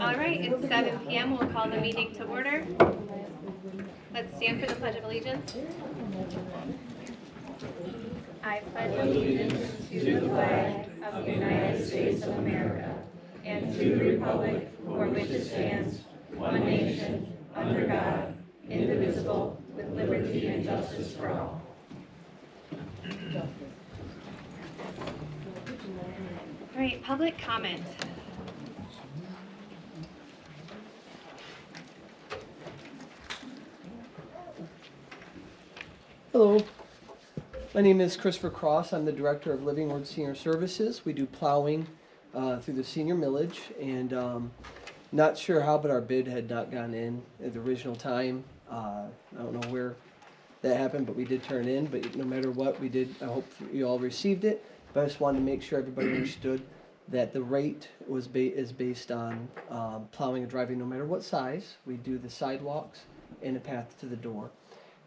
All right, it's 7 p.m. We'll call the meeting to order. Let's stand for the Pledge of Allegiance. I pledge allegiance to the flag of the United States of America and to the republic for which it stands, one nation, under God, indivisible, with liberty and justice for all. All right, public comment. Hello, my name is Christopher Cross. I'm the Director of Living Ward Senior Services. We do plowing through the senior millage, and not sure how, but our bid had not gone in at the original time. I don't know where that happened, but we did turn it in. But no matter what, we did. I hope you all received it. But I just wanted to make sure everybody understood that the rate is based on plowing and driving no matter what size. We do the sidewalks and a path to the door.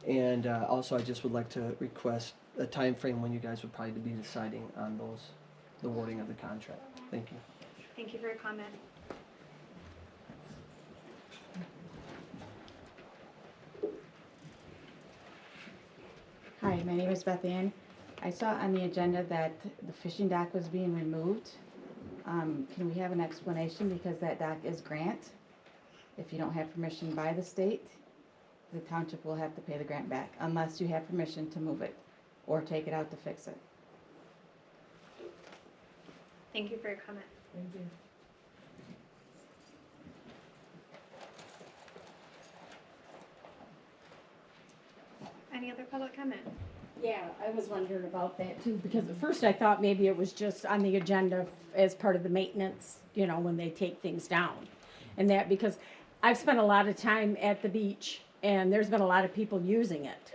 And also, I just would like to request a time frame when you guys would probably be deciding on the wording of the contract. Thank you. Thank you for your comment. Hi, my name is Beth Ann. I saw on the agenda that the fishing dock was being removed. Can we have an explanation, because that dock is grant? If you don't have permission by the state, the township will have to pay the grant back unless you have permission to move it or take it out to fix it. Thank you for your comment. Thank you. Any other public comment? Yeah, I was wondering about that too, because at first I thought maybe it was just on the agenda as part of the maintenance, you know, when they take things down. And that, because I've spent a lot of time at the beach and there's been a lot of people using it.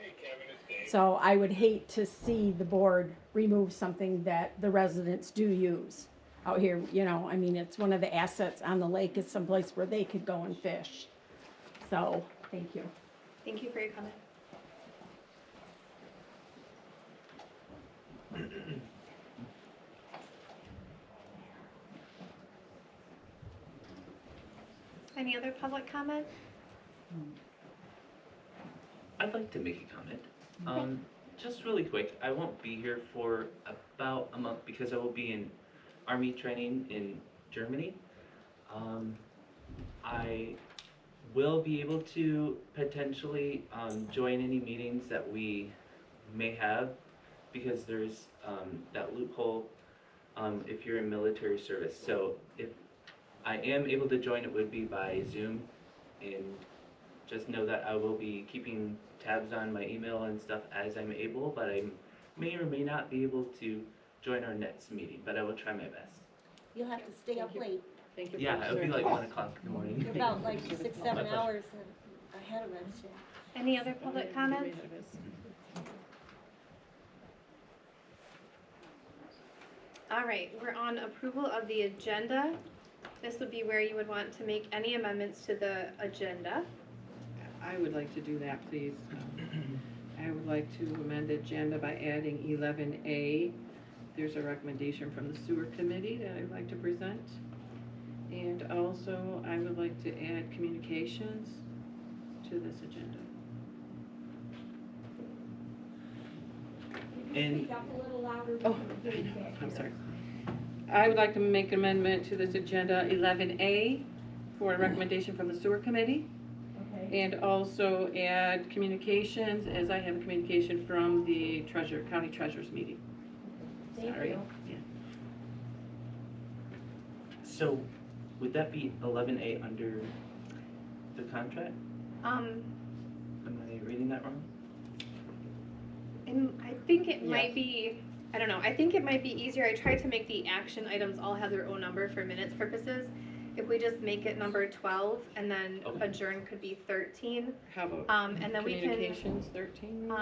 So I would hate to see the board remove something that the residents do use out here, you know. I mean, it's one of the assets on the lake. It's someplace where they could go and fish. So, thank you. Thank you for your comment. Any other public comment? I'd like to make a comment. Just really quick, I won't be here for about a month because I will be in Army training in Germany. I will be able to potentially join any meetings that we may have, because there's that loophole if you're in military service. So if I am able to join, it would be by Zoom, and just know that I will be keeping tabs on my email and stuff as I'm able, but I may or may not be able to join our next meeting, but I will try my best. You'll have to stay up late. Thank you. Yeah, it would be like 1 o'clock in the morning. You're about like 6-7 hours ahead of us. Yeah. Any other public comments? All right, we're on approval of the agenda. This would be where you would want to make any amendments to the agenda. I would like to do that, please. I would like to amend the agenda by adding 11A. There's a recommendation from the sewer committee that I'd like to present. And also, I would like to add communications to this agenda. And Oh, I know, I'm sorry. I would like to make an amendment to this agenda 11A for a recommendation from the sewer committee. Okay. And also add communications, as I have a communication from the county treasurer's meeting. Thank Sorry. you. Yeah. so would that be 11A under the contract? Um, Am I reading that wrong? and I think it might be, I don't know, I think it might be easier. I tried to make the action items all have their own number for minutes purposes. If we just make it number 12, and then Okay. adjourn could be 13. How about And then we can, communications 13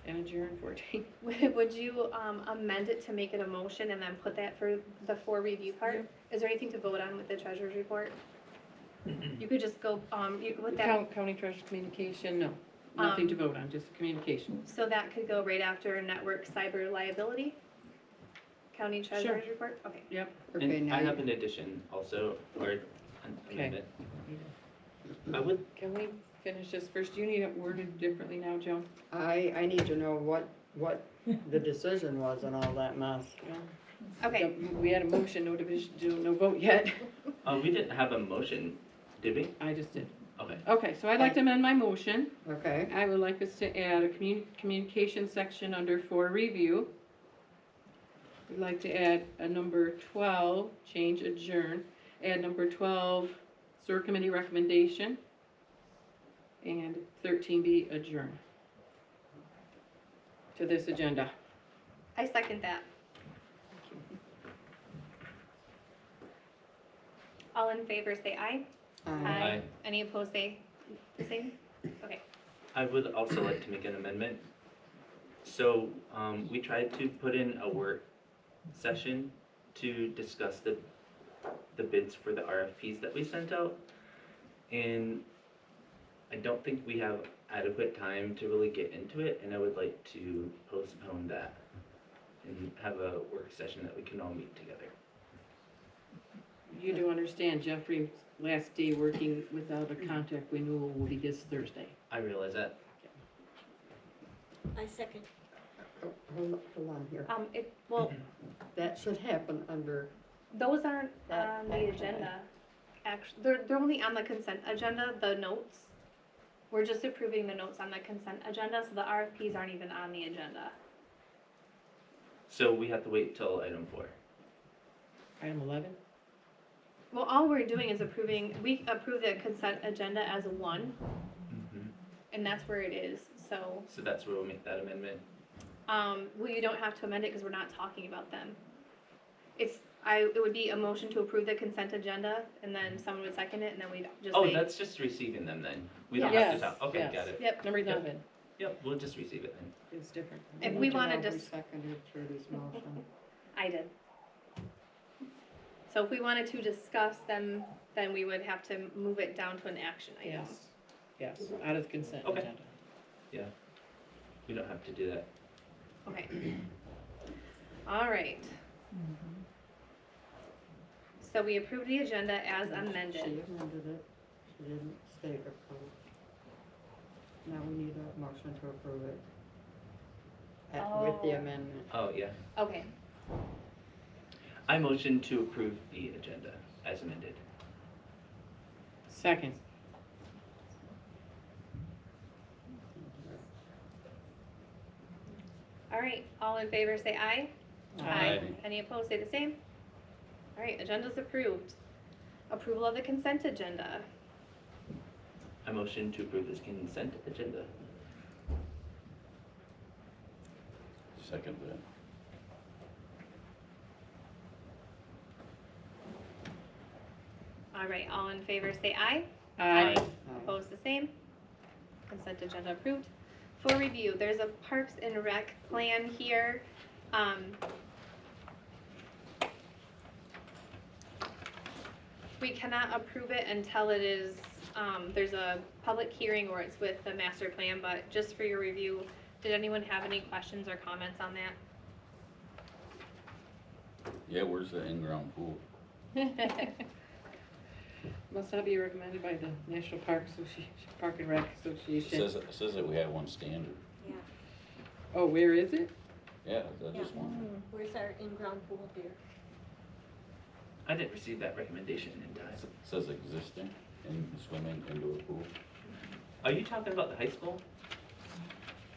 and adjourn 14? would you amend it to make it a motion and then put that for the for review part? Is there anything to vote on with the treasurer's report? You could just go, you could put that, County treasurer's communication, no. Nothing to vote on, just communication. so that could go right after network cyber liability? county treasurer's report? Okay. Yep. Okay, And now I you- have an addition also, or an Okay. amendment. I would, Can we finish this first? Do you need it worded differently now, Joe? I need to know what the decision was and all that mess. Okay. We had a motion, no division, no vote yet. we didn't have a motion, did we? I just did. Okay. Okay, so I'd like to amend my motion. Okay, I would like us to add a communication section under for review. We'd like to add a number 12, change adjourn, add number 12, sewer committee recommendation, and 13B adjourn to this agenda. I second that. All in favor say aye. Aye. Any opposed say the same? Okay. I would also like to make an amendment. So, we tried to put in a work session to discuss the bids for the RFPs that we sent out. And I don't think we have adequate time to really get into it, and I would like to postpone that and have a work session that we can all meet together. You do understand Jeffrey's last day working without a contract renewal will be this Thursday. I realize that. I second. hold on here. Well, That should happen under, those aren't That- on that the can- agenda. Actually, they're only on the consent agenda, the notes. We're just approving the notes on the consent agenda, so the RFPs aren't even on the agenda. So we have to wait till item 4. Item 11? Well, all we're doing is we approve the consent agenda as one, and that's where it is, so. So that's where we'll make that amendment. Well, you don't have to amend it because we're not talking about them. It would be a motion to approve the consent agenda, and then someone would second it, and then we'd just Oh, say. that's just receiving them then. We don't Yes, have to talk. Okay, yes. got it. Yep, Number 11 Yep, we'll just receive it then. is different. If I we need to wanna know who dis- seconded Trudy's motion. I did. So if we wanted to discuss them, then we would have to move it down to an action item. Yes, out of the consent Okay. agenda. We don't have to do that. Okay. All right. So we approved the agenda as She amended. amended it, she didn't state approve. Now we need a motion to approve it. With the Oh. amendment. Oh, yeah. Okay. I motion to approve the agenda as amended. Second. All right. All in favor say aye. Aye. Any opposed say the same? All right. Agenda's approved. Approval of the consent agenda. I motion to approve this consent agenda. Second that. All right. All in favor say aye. Aye. Opposed, the same. Consent agenda approved. For review, there's a Parks and Rec plan here. We cannot approve it until it is, there's a public hearing or it's with the master plan, but just for your review, did anyone have any questions or comments on Yeah, where's the in-ground pool? that? Must not be recommended by the National Park Association, Park and Rec It Association. says that we have one standard. Yeah. Oh, where is it? Yeah, I just wondered. Where's our in-ground pool here? I didn't receive that recommendation in time. It says existing in swimming indoor pool. Are you talking about the high school?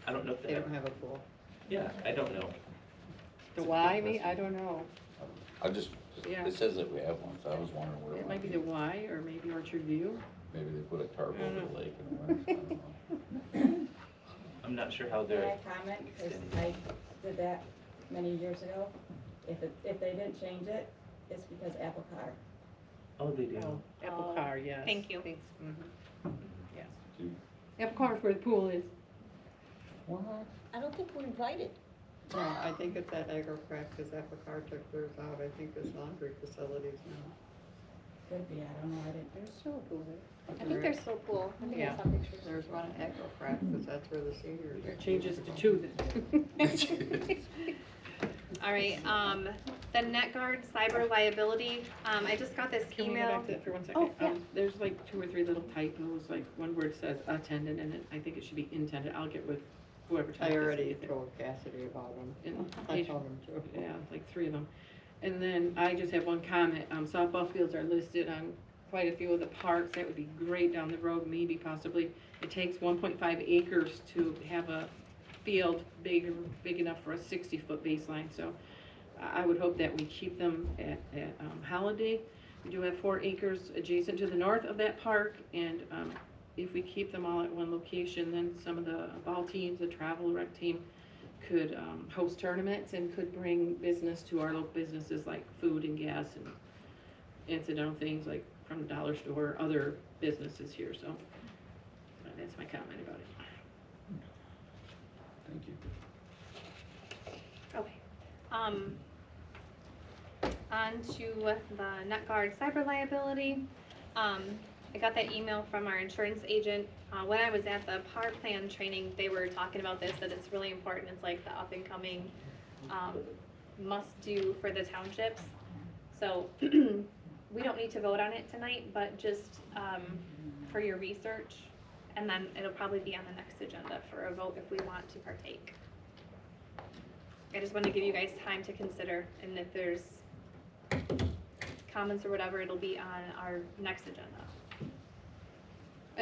I don't know if they They have. don't have a pool. Yeah, I don't know. The Y, I don't know. I just, Yeah. it says that we have one, so I was wondering where It might be the Y or maybe Orchard View. Maybe they put a tarp I don't over know. the lake and where, I don't know. I'm not sure how Can they're. I comment, because I did that many years ago. If they didn't change it, it's because Apple Car. Oh, they do. Oh, Apple Oh, Car, yes. Thank you. Mhm. Yes. Two. Apple Car is where the pool is. What? I don't think we're invited. No, I think it's at Agrocraft, because Epicar took theirs out, I think there's laundry facilities now. Could be, I don't know, I didn't. There's still a pool there. I think there's still a pool. I think I Yeah. saw pictures. There's one at Agrocraft, because that's where the seniors. It changes to 2 then. All right, the NetGuard cyber liability, I just got this Can we go email. back to that for 1 second? Oh, yeah. There's like 2 or 3 little typos, like one word says attendant and I think it should be intended. I'll get with whoever typed I this. already told Cassidy about them. And I page- told him too. Yeah, like 3 of them. And then I just have one comment. Softball fields are listed on quite a few of the parks. That would be great down the road, maybe possibly. It takes 1.5 acres to have a field big enough for a 60-foot baseline. So I would hope that we keep them at Holiday. We do have 4 acres adjacent to the north of that park, and if we keep them all at one location, then some of the ball teams, the travel rec team, could host tournaments and could bring business to our local businesses like food and gas and incidental things like from the dollar store, other businesses here. So that's my comment about it. Thank you. Okay. On to the NetGuard cyber liability. I got that email from our insurance agent. When I was at the power plan training, they were talking about this, that it's really important. It's like the up and coming must do for the townships. So we don't need to vote on it tonight, but just for your research. And then it'll probably be on the next agenda for a vote if we want to partake. I just want to give you guys time to consider, and if there's comments or whatever, it'll be on our next agenda.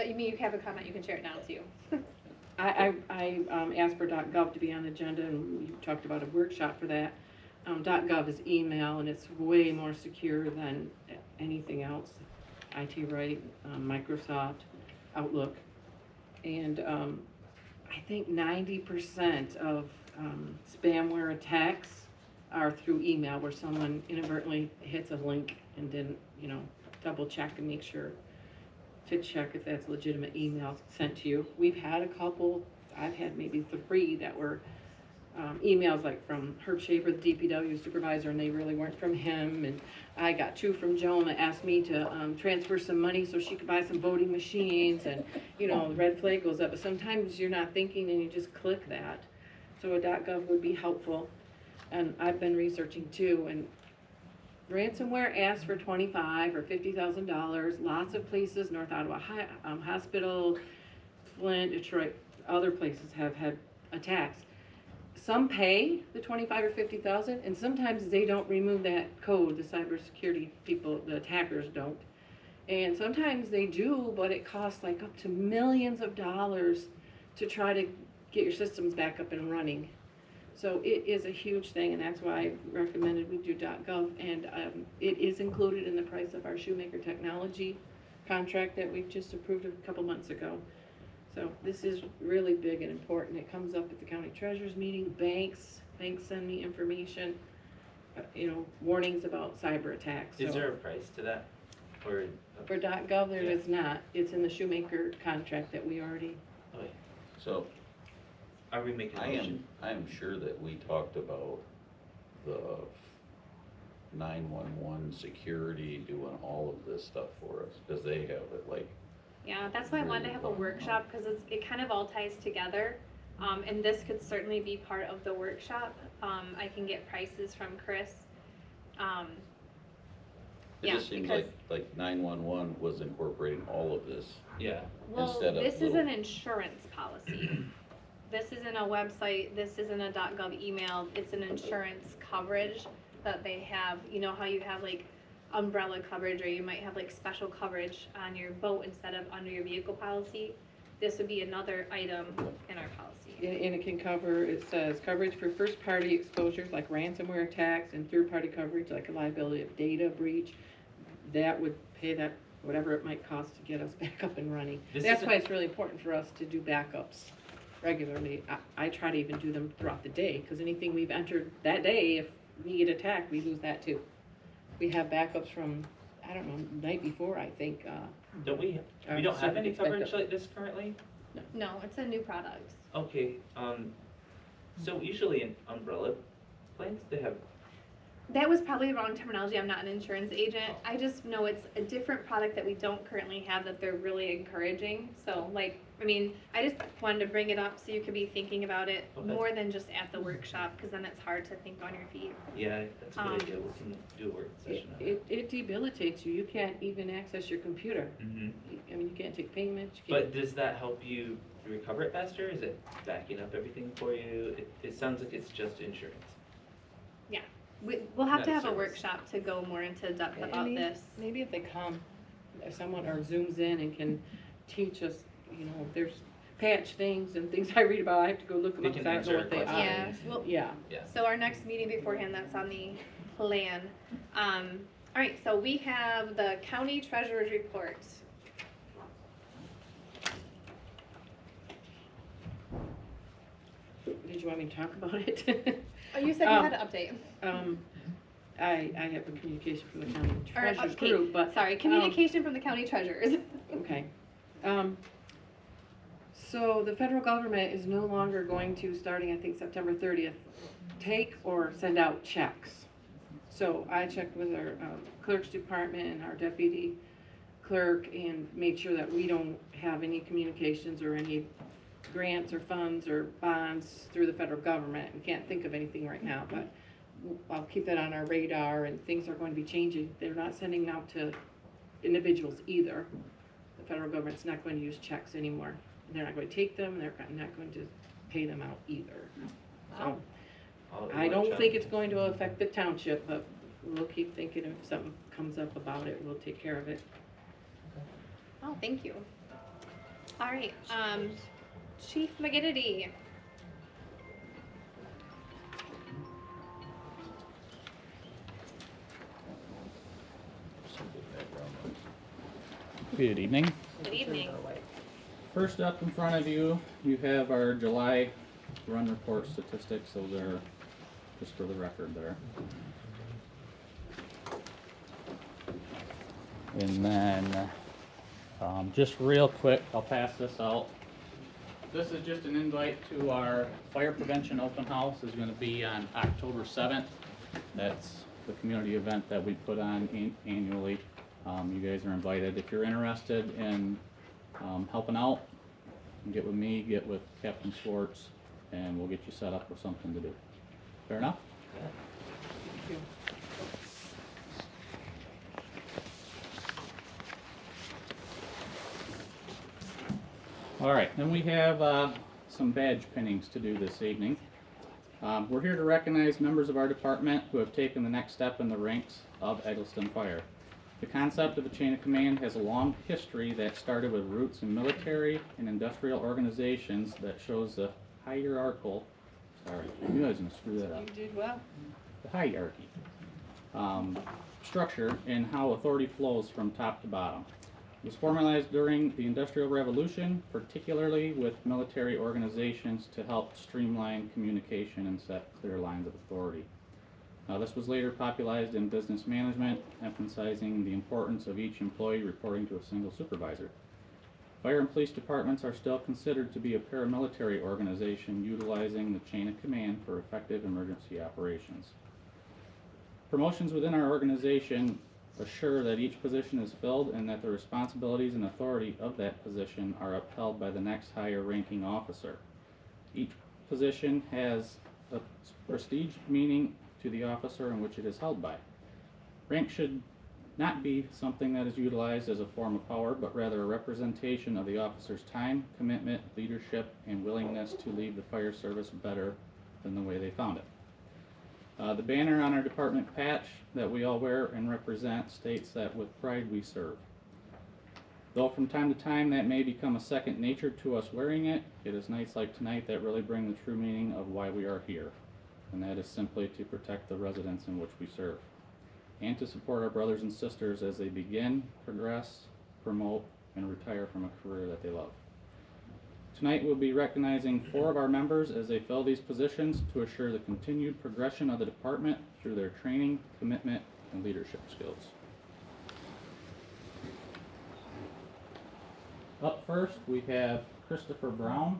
You mean you have a comment, you can share it now too. I asked for .gov to be on the agenda, and we talked about a workshop for that. .gov is email, and it's way more secure than anything else. IT Right, Microsoft, Outlook, and I think 90% of spamware attacks are through email, where someone inadvertently hits a link and didn't, double check and make sure to check if that's legitimate email sent to you. We've had a couple, I've had maybe 3 that were emails like from Herb Shaver, the DPW supervisor, and they really weren't from him. And I got 2 from Joan that asked me to transfer some money so she could buy some voting machines, and the red flag goes up. But sometimes you're not thinking and you just click that. So a .gov would be helpful. And I've been researching too, and ransomware asks for $25,000 or $50,000. Lots of places, North Ottawa Hospital, Flint, Detroit, other places have had attacks. Some pay the $25,000 or $50,000, and sometimes they don't remove that code. The cybersecurity people, the attackers, don't. And sometimes they do, but it costs like up to millions of dollars to try to get your systems back up and running. So it is a huge thing, and that's why I recommended we do .gov, and it is included in the price of our Shoemaker Technology contract that we've just approved a couple months ago. So this is really big and important. It comes up at the county treasurer's meeting. Banks send me information, warnings about cyber attacks. Is So there a price to that? Or for .gov, there Yeah. is not. It's in the Shoemaker contract that we already. okay. So Are we making a I motion? am sure that we talked about the 911 security doing all of this stuff for us, because they have it like, Yeah, that's why I wanted to have a workshop, because it kind of all ties together. And this could certainly be part of the workshop. I can get prices from Chris. it just seems like 911 was incorporating all of this. Yeah. Well, Instead of this is little- an insurance policy. This isn't a website, this isn't a .gov email, it's an insurance coverage that they have. You know how you have like umbrella coverage, or you might have like special coverage on your boat instead of under your vehicle policy? This would be another item in our policy. And it can cover, it says, coverage for first-party exposures like ransomware attacks, and third-party coverage like a liability of data breach. That would pay that, whatever it might cost to get us back up and running. This That's isn't- why it's really important for us to do backups regularly. I try to even do them throughout the day, because anything we've entered that day, if we get attacked, we lose that too. We have backups from, I don't know, night before, I think. Don't we Our don't have any server gets backed coverage up. like this currently? No, it's a new product. Okay, so usually in umbrella plans, they have that was probably the wrong terminology. I'm not an insurance agent. I just know it's a different product that we don't currently have that they're really encouraging. So like, I mean, I just wanted to bring it up so you could be thinking about it Okay. more than just at the workshop, because then it's hard to think on your feet. Yeah, that's a good idea. We can do a work session on that. It debilitates you. You can't even access your computer. Mhm. I mean, you can't take payments. You can't. But does that help you recover it faster? Is it backing up everything for you? It sounds like it's just insurance. We'll have Not to a have a service. workshop to go more into depth And about this. Maybe if they come, if someone or zooms in and can teach us, you know, there's patch things and things I read about, I have to go look them They up can because I don't know answer what they are. Yeah, well, Yeah. so our next meeting beforehand, that's on the plan. All right, so we have the county treasurer's report. Did you want me to talk about it? Oh, you said you had an update. I have a communication from the county Or treasurer's okay, group, but. sorry, communication from the county treasurers. Okay. So the federal government is no longer going to, starting I think September 30th, take or send out checks. So I checked with our clerk's department and our deputy clerk and made sure that we don't have any communications or any grants or funds or bonds through the federal government. We can't think of anything right now, but I'll keep that on our radar, and things are going to be changing. They're not sending out to individuals either. The federal government's not going to use checks anymore. They're not going to take them, they're not going to pay them out either. So I don't think it's going to affect the township, but we'll keep thinking if something comes up about it, we'll take care of it. Oh, thank you. All right, Chief Maginity. Good evening. Good evening. First up in front of you, you have our July run report statistics. Those are just for the record there. And then, just real quick, I'll pass this out. This is just an invite to our fire prevention open house. It's going to be on October 7th. That's the community event that we put on annually. You guys are invited. If you're interested in helping out, get with me, get with Captain Schwartz, and we'll get you set up with something to do. Fair enough? Thank you. All right, then we have some badge pinnings to do this evening. We're here to recognize members of our department who have taken the next step in the ranks of Egelston Fire. The concept of a chain of command has a long history that started with roots in military and industrial organizations that shows the hierarchical, sorry, I knew I was going to screw that up. You did well. The hierarchy structure and how authority flows from top to bottom. It was formalized during the Industrial Revolution, particularly with military organizations to help streamline communication and set clear lines of authority. This was later popularized in business management, emphasizing the importance of each employee reporting to a single supervisor. Fire and police departments are still considered to be a paramilitary organization utilizing the chain of command for effective emergency operations. Promotions within our organization assure that each position is filled and that the responsibilities and authority of that position are upheld by the next higher ranking officer. Each position has a prestige meaning to the officer in which it is held by. Rank should not be something that is utilized as a form of power, but rather a representation of the officer's time, commitment, leadership, and willingness to leave the fire service better than the way they found it. The banner on our department patch that we all wear and represent states that with pride we serve. Though from time to time that may become a second nature to us wearing it, it is nights like tonight that really bring the true meaning of why we are here. And that is simply to protect the residents in which we serve, and to support our brothers and sisters as they begin, progress, promote, and retire from a career that they love. Tonight we'll be recognizing 4 of our members as they fill these positions to assure the continued progression of the department through their training, commitment, and leadership skills. Up first we have Christopher Brown.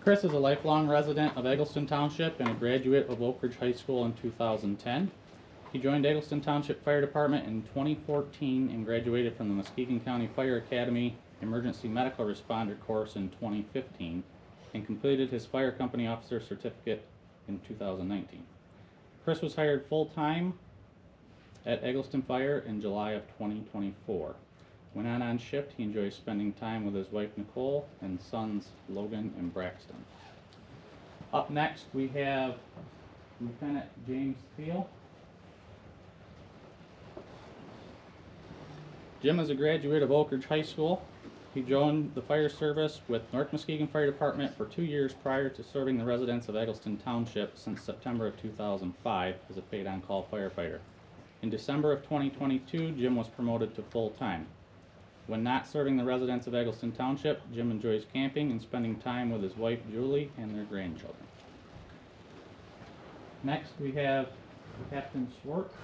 Chris is a lifelong resident of Egelston Township and a graduate of Oak Ridge High School in 2010. He joined Egelston Township Fire Department in 2014 and graduated from the Muskegon County Fire Academy Emergency Medical Responder course in 2015 and completed his Fire Company Officer Certificate in 2019. Chris was hired full-time at Egelston Fire in July of 2024. When not on shift, he enjoys spending time with his wife Nicole and sons Logan and Braxton. Up next, we have Lieutenant James Thiel. Jim is a graduate of Oak Ridge High School. He joined the fire service with North Muskegon Fire Department for 2 years prior to serving the residents of Egelston Township since September of 2005 as a paid on-call firefighter. In December of 2022, Jim was promoted to full-time. When not serving the residents of Egelston Township, Jim enjoys camping and spending time with his wife Julie and their grandchildren. Next we have Captain Schwartz.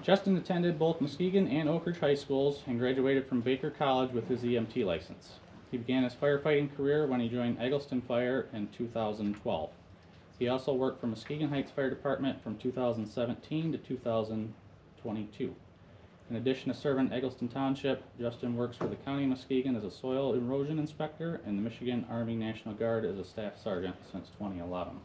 Justin attended both Muskegon and Oak Ridge High Schools and graduated from Baker College with his EMT license. He began his firefighting career when he joined Egelston Fire in 2012. He also worked for Muskegon Heights Fire Department from 2017 to 2022. In addition to serving Egelston Township, Justin works for the County of Muskegon as a soil erosion inspector and the Michigan Army National Guard as a staff sergeant since 2011.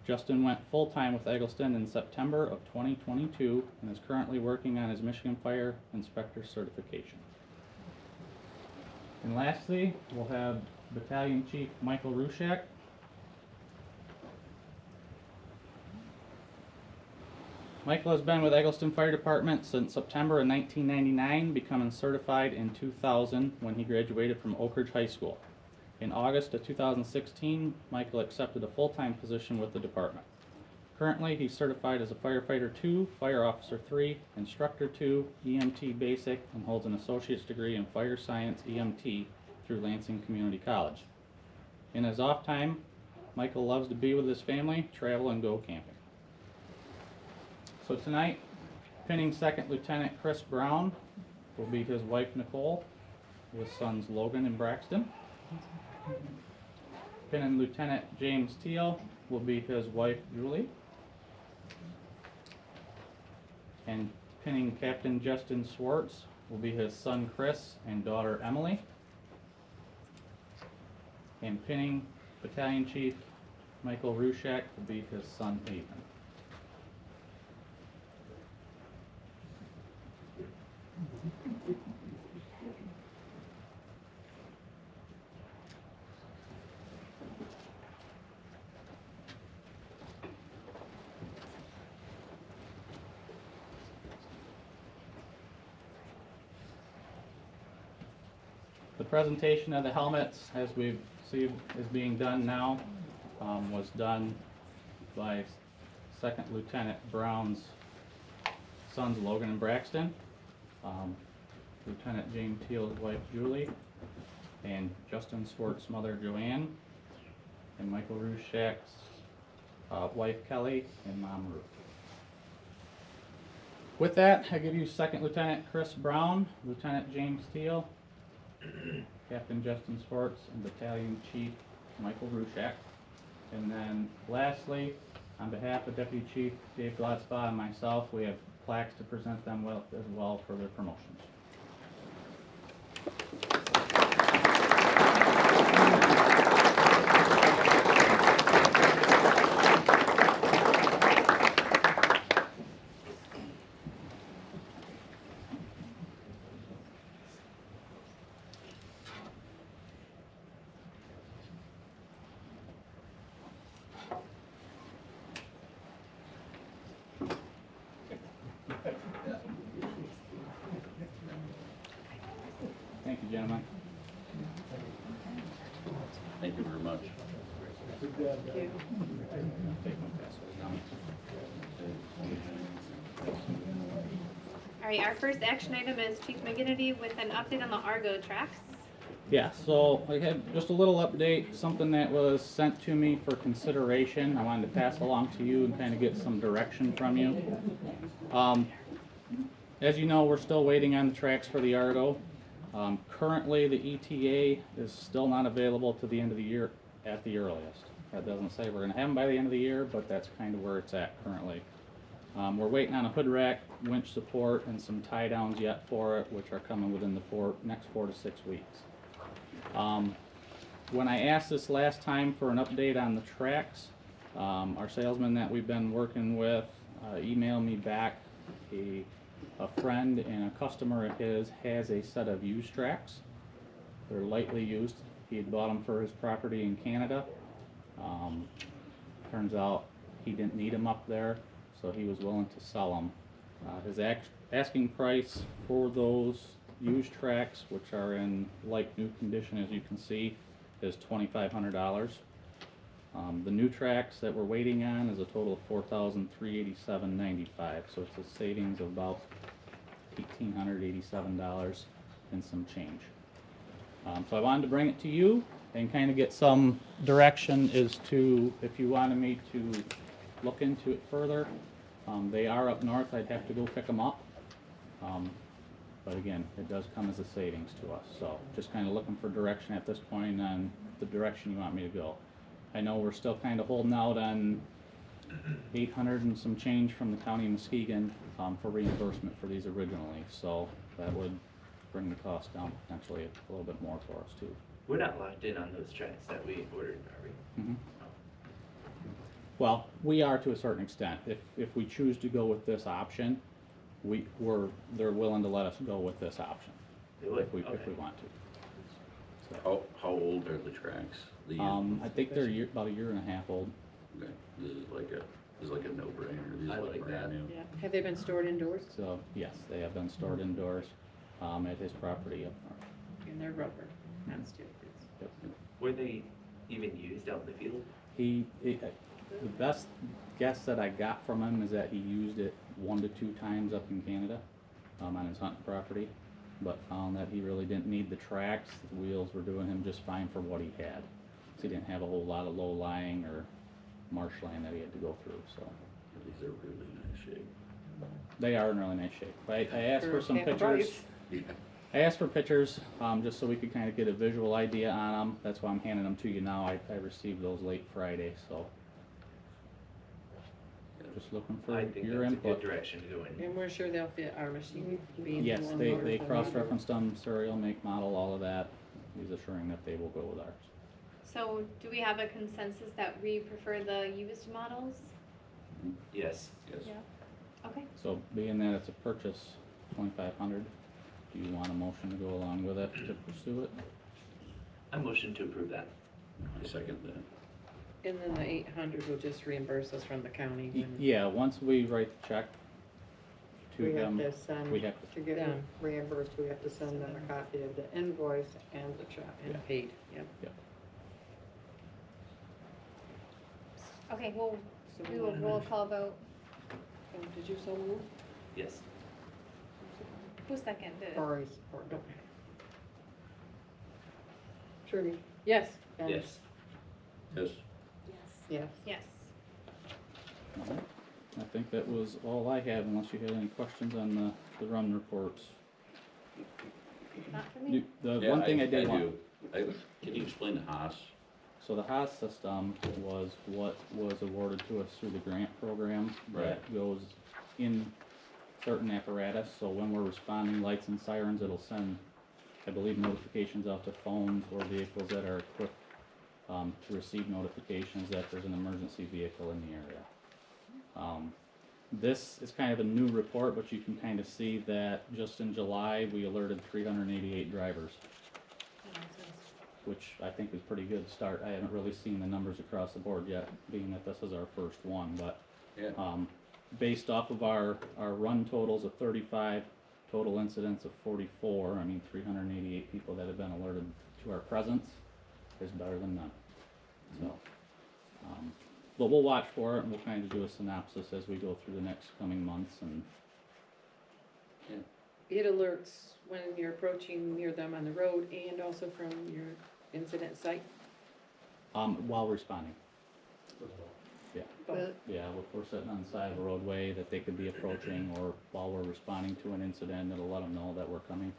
Justin went full-time with Egelston in September of 2022 and is currently working on his Michigan Fire Inspector certification. And lastly, we'll have Battalion Chief Michael Rushak. Michael has been with Egelston Fire Department since September of 1999, becoming certified in 2000 when he graduated from Oak Ridge High School. In August of 2016, Michael accepted a full-time position with the department. Currently, he's certified as a Firefighter 2, Fire Officer 3, Instructor 2, EMT Basic, and holds an associate's degree in Fire Science EMT through Lansing Community College. In his off time, Michael loves to be with his family, travel, and go camping. So tonight, pinning Second Lieutenant Chris Brown will be his wife Nicole, with sons Logan and Braxton. Pinning Lieutenant James Thiel will be his wife Julie. And pinning Captain Justin Schwartz will be his son Chris and daughter Emily. And pinning Battalion Chief Michael Rushak will be his son Ethan. The presentation of the helmets, as we see is being done now, was done by Second Lieutenant Brown's sons Logan and Braxton, Lieutenant James Thiel's wife Julie, and Justin Swartz's mother Joanne, and Michael Rushak's wife Kelly, and mom Ruth. With that, I give you Second Lieutenant Chris Brown, Lieutenant James Thiel, Captain Justin Swartz, and Battalion Chief Michael Rushak. And then lastly, on behalf of Deputy Chief Dave Glotzbaugh and myself, we have plaques to present them as well for their promotions. Thank you, gentlemen. Thank you very much. All right, our first action item is Chief Maginity with an update on the Argo tracks. Yeah, so I had just a little update, something that was sent to me for consideration. I wanted to pass along to you and kind of get some direction from you. As you know, we're still waiting on the tracks for the Argo. Currently, the ETA is still not available to the end of the year at the earliest. That doesn't say we're gonna have them by the end of the year, but that's kind of where it's at currently. We're waiting on a hood rack, winch support, and some tie downs yet for it, which are coming within the next 4 to 6 weeks. When I asked this last time for an update on the tracks, our salesman that we've been working with emailed me back. A friend and a customer of his has a set of used tracks. They're lightly used. He had bought them for his property in Canada. Turns out he didn't need them up there, so he was willing to sell them. His asking price for those used tracks, which are in like new condition as you can see, is $2,500. The new tracks that we're waiting on is a total of $4,387.95, so it's a savings of about $1,887 and some change. So I wanted to bring it to you and kind of get some direction as to if you wanted me to look into it further. They are up north. I'd have to go pick them up. But again, it does come as a savings to us. So just kind of looking for direction at this point on the direction you want me to go. I know we're still kind of holding out on 800 and some change from the county of Muskegon for reimbursement for these originally. So that would bring the cost down potentially a little bit more for us too. We're not locked in on those tracks that we ordered, are we? Mm-hmm. Well, we are to a certain extent. If we choose to go with this option, they're willing to let us go with this option They would? if we Okay. want to. So, How old are the tracks? The used I ones? think they're about a year and a half old. Okay. This is like a no-brainer. These I look like brand that. new. Yeah. Have they been stored indoors? So yes, they have been stored indoors at his property up north. And they're rubber, not steel. Yep. Were they even used out in the field? The best guess that I got from him is that he used it 1 to 2 times up in Canada on his hunting property, but found that he really didn't need the tracks. The wheels were doing him just fine for what he had. So he didn't have a whole lot of low-lying or marshland that he had to go through. So These are really nice shape. they are in really nice shape. I asked for some half pictures. price. I asked for pictures just so we could kind of get a visual idea on them. That's why I'm handing them to you now. I received those late Friday, so just looking for I think your that's a input. good direction to go in. And we're sure they'll fit our machine. being Yes, more they modern. cross-referenced them, serial, make, model, all of that. He's assuring that they will go with ours. So do we have a consensus that we prefer the used models? Yes. Yes. Okay. So being that it's a purchase, 2,500, do you want a motion to go along with it to pursue it? I motion to approve that. I second that. And then the 800 will just reimburse us from the county. when- Yeah, once we write the check to We have them, to send, we have to, to get Them. reimbursed, we have to send them a copy of the invoice and the check. And paid, yep. Okay, well, So we will roll call vote. Oh, did you so move? Yes. Who seconded it? Cory supported. Trudy? Yes. Ben? Yes. Yes. Yes. Yes. all right. I think that was all I have, unless you had any questions on the run reports. Not for me. The Yeah, one thing I did want. do. Can you explain the Haas? So the Haas system was what was awarded to us through the grant program that goes in certain apparatus. So when we're responding lights and sirens, it'll send, I believe, notifications out to phones or vehicles that are equipped to receive notifications that there's an emergency vehicle in the area. This is kind of a new report, but you can kind of see that just in July, we alerted 388 drivers, which I think is pretty good start. I haven't really seen the numbers across the board yet, being that this is our first one, but Yeah. based off of our run totals of 35, total incidents of 44, I mean 388 people that have been alerted to our presence is better than none. So, but we'll watch for it and we'll kind of do a synopsis as we go through the next coming months and It alerts when you're approaching near them on the road and also from your incident site. while responding. But Yeah, we're sitting on the side of the roadway that they could be approaching, or while we're responding to an incident, it'll let them know that we're coming.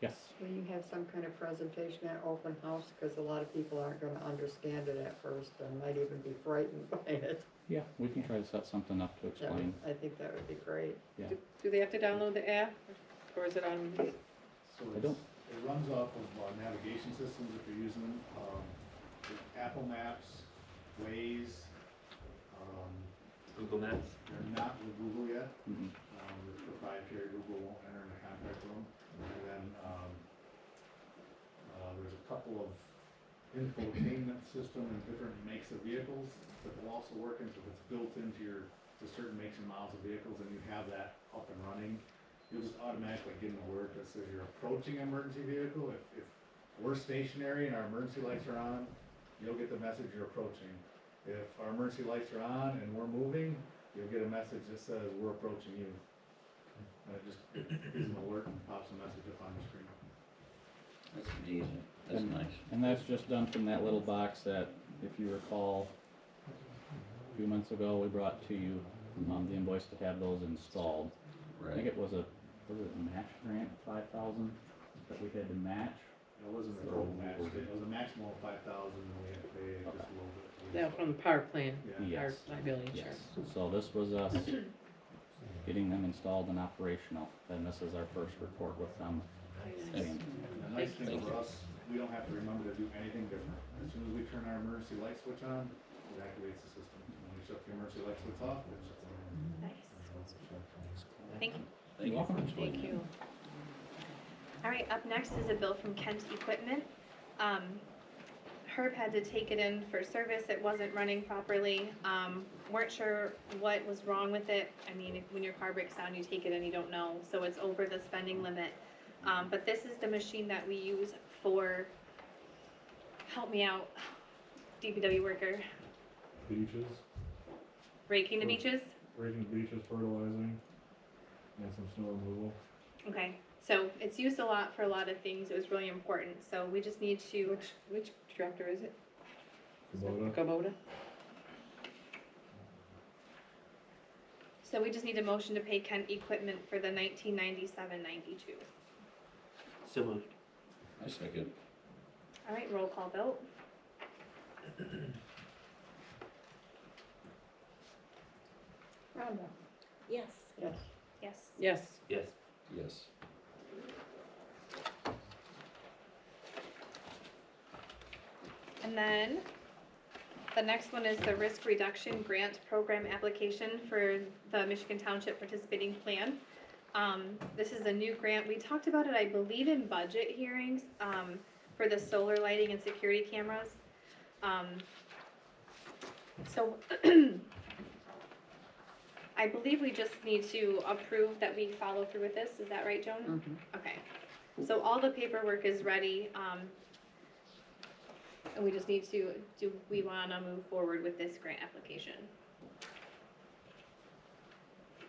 Yes, Will you have some kind of presentation at open house? Because a lot of people aren't gonna understand it at first and might even be frightened by it. yeah, we can try to set something up to That would- explain. I think that would be great. do they have to download the app, or is it on? So I don't- it runs off of navigation systems if you're using, Apple Maps, Waze, Google Maps. they're not with Google yet. Mhm. It's proprietary, Google won't enter into contract with them. And then, there's a couple of infotainment system and different makes of vehicles that will also work into, if it's built into to certain makes and models of vehicles, and you have that up and running, you'll just automatically get an alert that says you're approaching an emergency vehicle. If we're stationary and our emergency lights are on, you'll get the message you're approaching. If our emergency lights are on and we're moving, you'll get a message that says we're approaching you. And it just gives an alert and pops a message up on the screen. That's easy, that's And- nice. And that's just done from that little box that, if you recall, a few months ago, we brought to you, the invoice to have those installed. I think Right, it was a match grant, 5,000, that we had to match. It wasn't a total match, it was a maximum of 5,000 and we had to pay just a little bit. Yeah, from the power plan, Yeah. our Yes. liability Yes, insurance. so this was us getting them installed and operational, and this is our first report with them. Yes. And And the nice thing Thank for you. us, we don't have to remember to do anything different. As soon as we turn our emergency light switch on, it activates the system. When we shut the emergency light switch off, it shuts on. Nice. Thank you. Thank you for explaining. Thank you. All right, up next is a bill from Kent Equipment. Herb had to take it in for service, it wasn't running properly, weren't sure what was wrong with it. I mean, when your car breaks down, you take it in, you don't know, so it's over the spending limit. But this is the machine that we use for, help me out, DPW worker, Beaches, raking the beaches? raking beaches, fertilizing, and some snow removal. Okay, so it's used a lot for a lot of things, it was really important, so we just need to, Which tractor is it? Kubota. Kubota? so we just need a motion to pay Kent Equipment for the 1997-92. So moved. I second. All right, roll call vote. Rhonda? Yes. Yes. Yes. Yes. Yes. Yes. And then the next one is the risk reduction grant program application for the Michigan Township participating plan. This is a new grant. We talked about it, I believe, in budget hearings, for the solar lighting and security cameras. So I believe we just need to approve that we follow through with this. Is that right, Joan? Mhm. Okay. So all the paperwork is ready. And we just need to, do we wanna move forward with this grant application?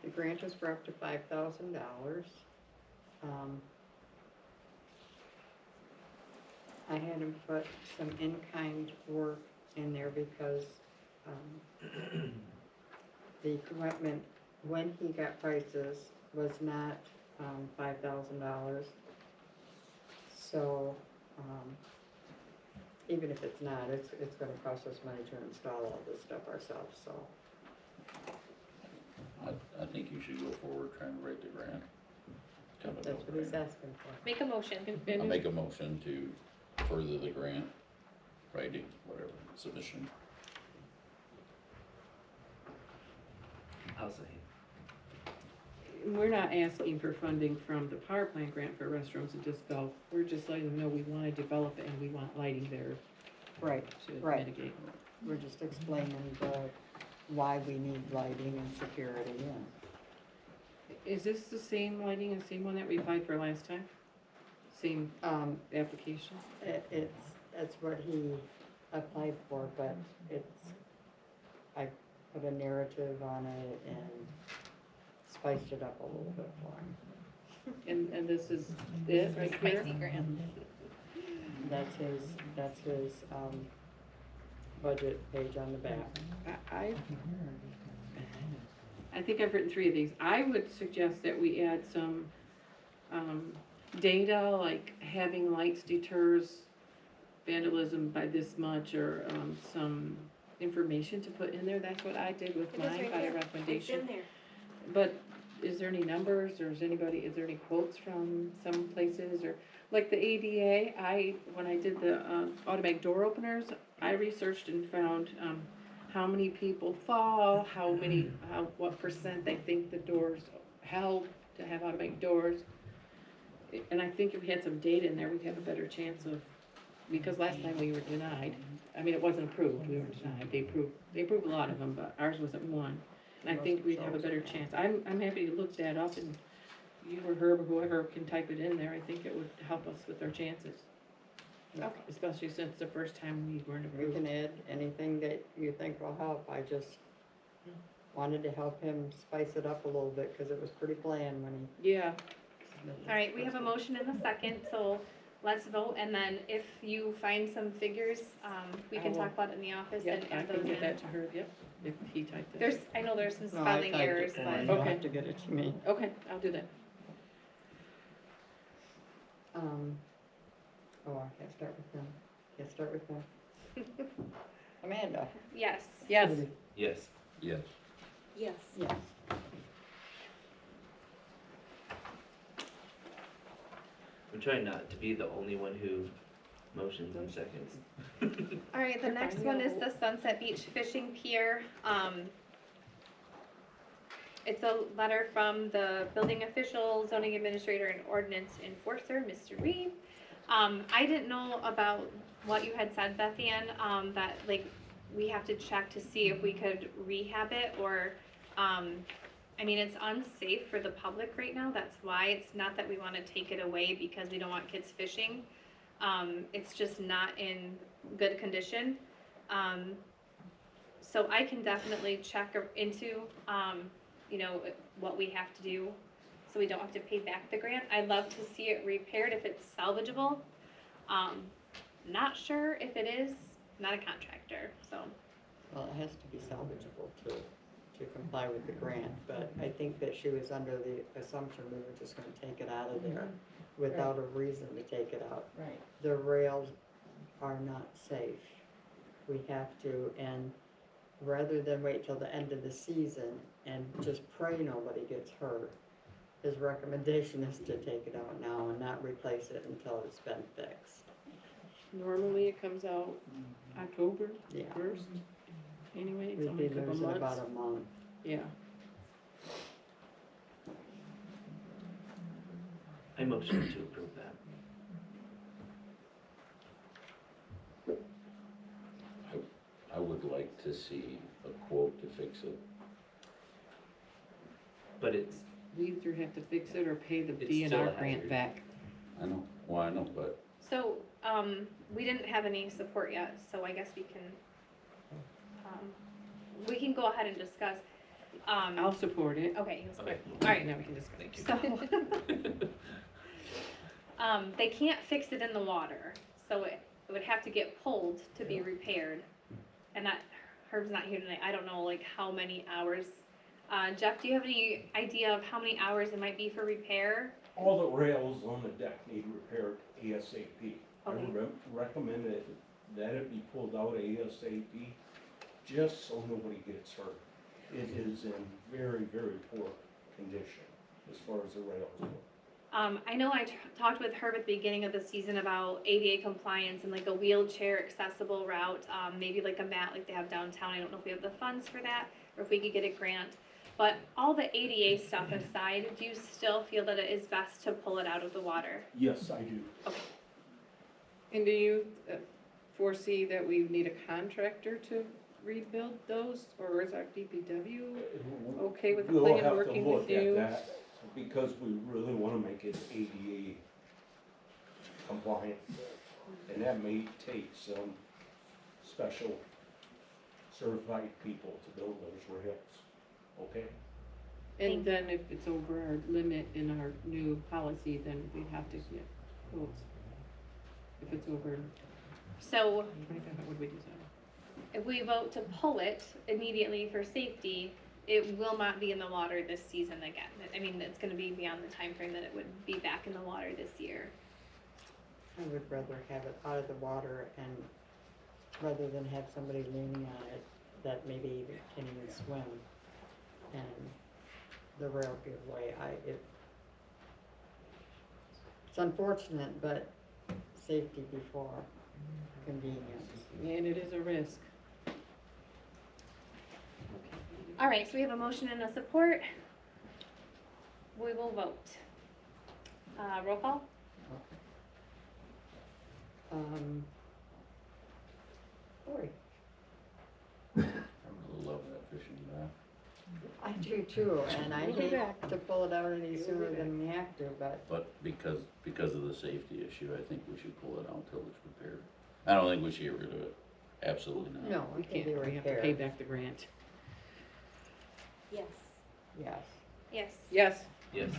The grant is for up to $5,000. I had him put some in-kind work in there because, the equipment, when he got prices, was not, $5,000. So, even if it's not, it's gonna cost us money to install all this stuff ourselves, so. I think you should go forward trying to write the grant. Kind of That's what he's no-brainer. asking for. Make a motion. I'll make a motion to further the grant, writing, whatever, submission. I'll say. We're not asking for funding from the power plant grant for restrooms and disc golf. We're just letting them know we wanna develop it and we want lighting there Right, to Right. mitigate. we're just explaining why we need lighting and security, and Is this the same lighting and same one that we applied for last time? Same application? it's what he applied for, but I put a narrative on it and spiced it up a little bit for him. And this is it right here? Spicy grant. That's his, budget page on the back. I think I've written 3 of these. I would suggest that we add some, data, like having lights deters vandalism by this much, or, some information to put in there. That's what I did with It is mine right by there. recommendation. It's in there. But is there any numbers, or is there any quotes from some places, or, like the ADA, when I did the, automatic door openers, I researched and found, how many people fall, what percent they think the doors help to have automatic doors. And I think if we had some data in there, we'd have a better chance of, because last time we were denied, I mean, it wasn't approved, we were denied, they approved a lot of them, but ours wasn't one. And I think we'd have a better chance. I'm happy to look that up, and you or Herb or whoever can type it in there. I think it would help us with our chances. Okay. Especially since the first time we weren't You approved. can add anything that you think will help. I just wanted to help him spice it up a little bit, because it was pretty bland when he. Yeah, All right, we have a motion and a second, so let's vote, and then if you find some figures, we can talk about it in the office yep, and I add can those get in. that to Herb, yep, if he typed it. There's, I know there's some No, I spelling typed it errors, for him. but, You'll Okay. have to get it to me. Okay, I'll do that. Oh, I can't start with them. Can't start with them. Amanda? yes. Yes. Trudy? Yes. Yes. Yes. Yes. I'm trying not to be the only one who motions and seconds. All right, the You're next fine, one yeah. is the Sunset Beach Fishing Pier. It's a letter from the building official, zoning administrator, and ordinance enforcer, Mr. Ream. I didn't know about what you had said, Beth Ann, that like we have to check to see if we could rehab it, or, I mean, it's unsafe for the public right now. That's why. It's not that we want to take it away because we don't want kids fishing. It's just not in good condition. So I can definitely check into, you know, what we have to do so we don't have to pay back the grant. I'd love to see it repaired if it's salvageable. Not sure if it is, not a contractor, so. Well, it has to be salvageable to comply with the grant, but I think that she was under the assumption we were just gonna take it out of there without a reason to take it out. Right. The rails are not safe. We have to, and rather than wait till the end of the season and just pray nobody gets hurt, his recommendation is to take it out now and not replace it until it's been fixed. Normally it comes out October Yeah. 1st. Anyway, it's We'd only be a couple losing months. about a month. Yeah. I motion to approve that. I would like to see a quote to fix it. But it's, We either have to fix it or pay the It's still DNR a grant hazard. back. I know, well, I know, but So, we didn't have any support yet, so I guess we can go ahead and discuss. I'll support it. Okay, okay. all right. Now we can discuss. So, they can't fix it in the water, so it would have to get pulled to be repaired. And that, Herb's not here tonight, I don't know like how many hours. Jeff, do you have any idea of how many hours it might be for repair? All the rails on the deck need repaired ASAP. I Okay. recommend that it be pulled out ASAP, just so nobody gets hurt. It is in very, very poor condition as far as the rails go. I know I talked with Herb at the beginning of the season about ADA compliance and like a wheelchair accessible route, maybe like a mat like they have downtown. I don't know if we have the funds for that or if we could get a grant. But all the ADA stuff aside, do you still feel that it is best to pull it out of the water? Yes, I do. Okay. And do you foresee that we need a contractor to rebuild those, or is our DPW okay with the We'll plan have to working with look at you? that, because we really wanna make it ADA compliant. And that may take some special certified people to build those rails, okay? And then if it's over our limit in our new policy, then we have to get quotes. If it's over So 25, what would we do If we vote to pull it immediately for safety, it will not be in the water this season again. I mean, it's gonna be beyond the time frame that it would be back in the water this year. I would rather have it out of the water and rather than have somebody leaning on it that maybe even can't even swim and the rail give way. It's unfortunate, but safety before convenience. And it is a risk. All right, so we have a motion and a support. We will vote. Roll call? Boy, I really love that fishing dock. I do too, and I We'll be hate back. to pull it out any sooner than we have to, but But because of the safety issue, I think we should pull it out until it's repaired. I don't think we should get rid of it. Absolutely not. no, We it can can't, be we have to pay repaired. back the grant. Yes. Yes. Yes. Yes. Yes.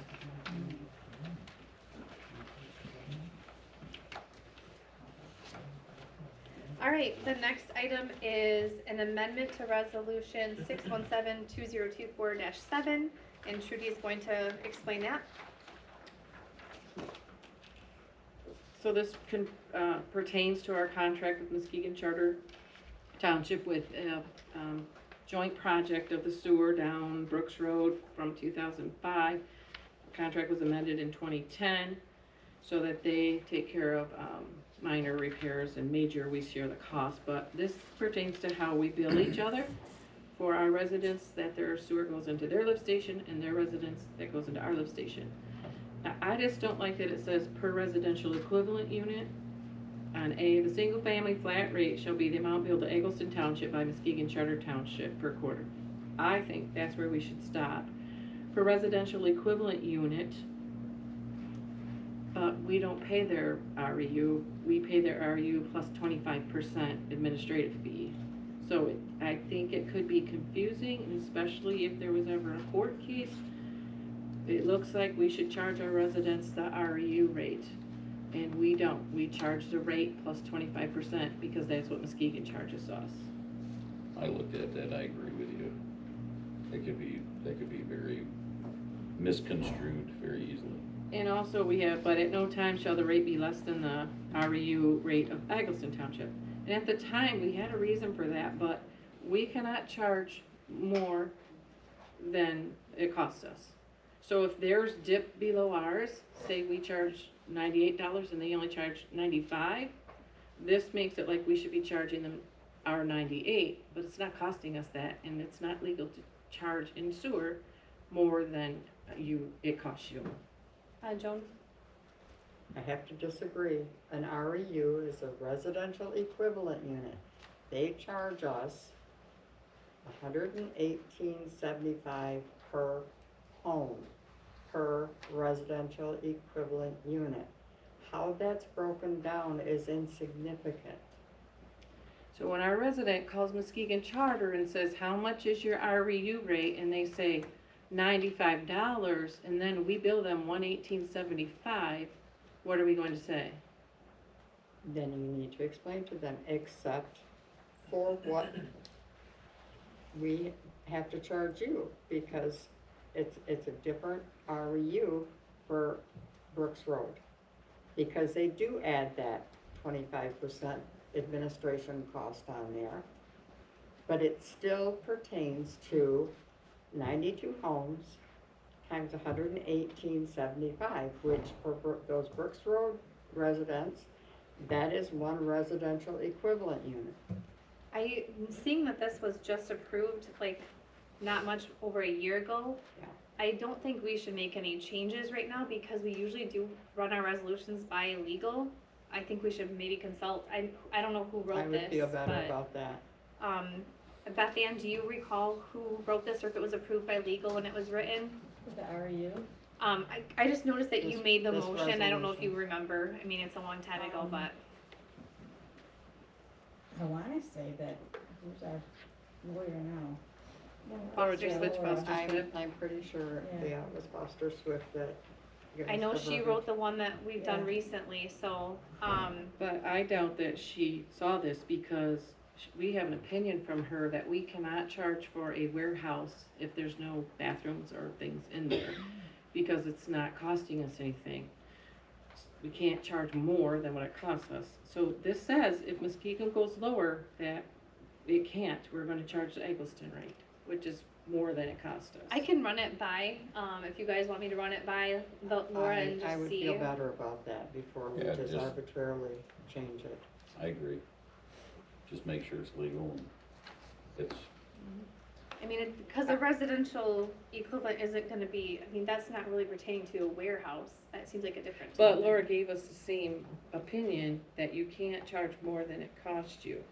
All right, the next item is an amendment to resolution 617-2024-7, and Trudy is going to explain that. So this pertains to our contract with Muskegon Charter Township with a joint project of the sewer down Brooks Road from 2005. The contract was amended in 2010 so that they take care of minor repairs and major we share the cost. But this pertains to how we bill each other for our residents, that their sewer goes into their lift station and their residents that goes into our lift station. I just don't like that it says per residential equivalent unit. On A, the single-family flat rate shall be the amount billed to Egelston Township by Muskegon Charter Township per quarter. I think that's where we should stop. For residential equivalent unit, we don't pay their REU, we pay their REU plus 25% administrative fee. So I think it could be confusing, and especially if there was ever a court case. It looks like we should charge our residents the REU rate, and we don't. We charge the rate plus 25% because that's what Muskegon charges us. I looked at that, I agree with you. That could be very misconstrued very easily. And also we have, but at no time shall the rate be less than the REU rate of Egelston Township. And at the time, we had a reason for that, but we cannot charge more than it costs us. So if theirs dip below ours, say we charge $98 and they only charge $95, this makes it like we should be charging them our $98, but it's not costing us that, and it's not legal to charge in sewer more than it costs you. Joan? I have to disagree. An REU is a residential equivalent unit. They charge us $118.75 per home, per residential equivalent unit. How that's broken down is insignificant. So when our resident calls Muskegon Charter and says, how much is your REU rate? And they say $95, and then we bill them $118.75, what are we going to say? Then you need to explain to them, except for what we have to charge you, because it's a different REU for Brooks Road. Because they do add that 25% administration cost on there, but it still pertains to 92 homes times $118.75, which for those Brooks Road residents, that is one residential equivalent unit. I'm seeing that this was just approved, like, not much over a year ago. Yeah. I don't think we should make any changes right now because we usually do run our resolutions by legal. I think we should maybe consult, I don't know who wrote this, I would feel better but, about that. Beth Ann, do you recall who wrote this or if it was approved by legal when it was written? The REU? I just noticed that you This- made the this motion. I don't know if you resolution. remember. I mean, it's a long time ago, but. I wanna say that, who's our lawyer now? Foster Yeah, Switch, Laura. Foster Swift. I'm pretty sure, Yeah. yeah, it was Foster Swift that. gave I us know the she verbiage. wrote the one that we've done Yeah. recently, so, But I doubt that she saw this because we have an opinion from her that we cannot charge for a warehouse if there's no bathrooms or things in there, because it's not costing us anything. We can't charge more than what it costs us. So this says if Muskegon goes lower, that it can't, we're gonna charge the Egelston rate, which is more than it cost us. I can run it by, if you guys want me to run it by Laura and I just would see. feel better about that before we Yeah, just just- arbitrarily change it. I agree. Just make sure it's legal and it's, I mean, because a residential equivalent isn't gonna be, I mean, that's not really pertaining to a warehouse. That seems like a different. But Laura gave us the same opinion that you can't charge more than it cost you.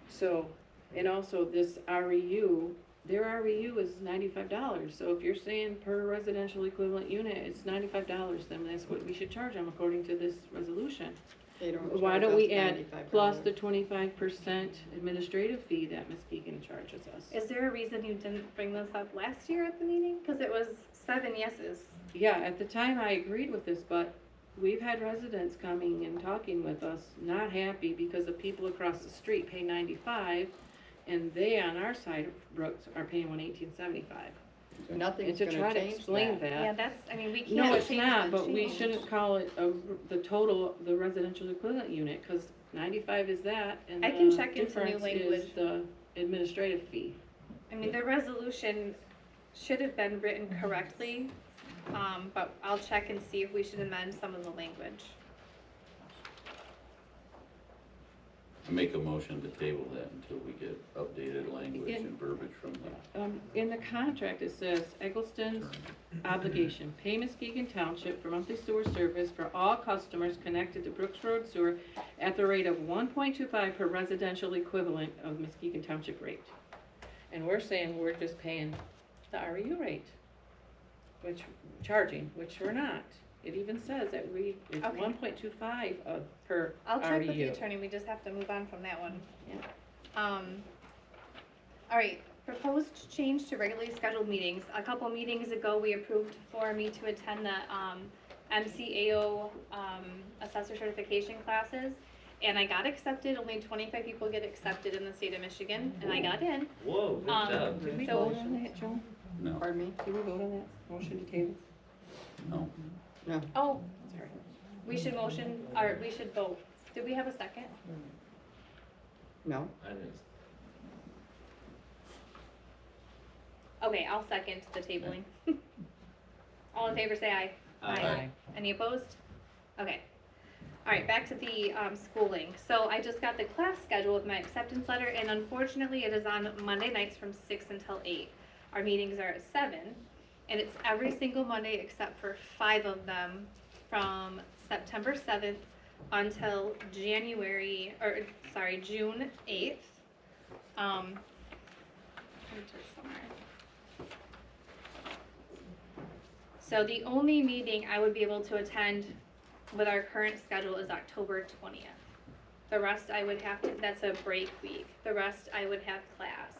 So, and also this REU, their REU is $95. So if you're saying per residential equivalent unit, it's $95, then that's what we should charge them according to this resolution. They don't Why charge don't us we add $95. plus the 25% administrative fee that Muskegon charges us? Is there a reason you didn't bring this up last year at the meeting? Cause it was 7 yeses. Yeah, at the time I agreed with this, but we've had residents coming and talking with us, not happy because the people across the street pay $95 and they on our side of Brooks are paying $118.75. And Nothing's to gonna try to change explain that. Yeah, that's, I mean, we can't. No, it's change not, the but we change. shouldn't call it the total, the residential equivalent unit, cause 95 is that, and I can the check into new difference language. is the administrative fee. I mean, the resolution should have been written correctly, but I'll check and see if we should amend some of the language. I make a motion to table that until we get updated language In- and verbiage from the. In the contract, it says Eggleston's obligation, pay Muskegon Township for monthly sewer service for all customers connected to Brooks Road Sewer at the rate of 1.25 per residential equivalent of Muskegon Township rate. And we're saying we're just paying the REU rate, which we're not. It even says that it's Okay. 1.25 per I'll check with the REU. attorney, we just have to move on from that one. Yeah. All right, proposed change to regularly scheduled meetings. A couple meetings ago, we approved for me to attend the, MCAO, assessor certification classes. And I got accepted, only 25 people get accepted in the state of Michigan, and I got in. Whoa, good job. Did we So- vote on that, Joe? No, Pardon me? Did we vote on that motion to table? no. No. Oh, Sorry. we should motion, or we should vote. Did we have a second? No. I didn't. Okay, I'll second the tabling. All in favor, say aye. Aye. Any opposed? Okay. All right, back to the schooling. So I just got the class schedule with my acceptance letter, and unfortunately, it is on Monday nights from 6 until 8. Our meetings are at 7, and it's every single Monday except for 5 of them from September 7th until June 8th. Let me check somewhere. So the only meeting I would be able to attend with our current schedule is October 20th. The rest I would have to, that's a break week. The rest I would have class.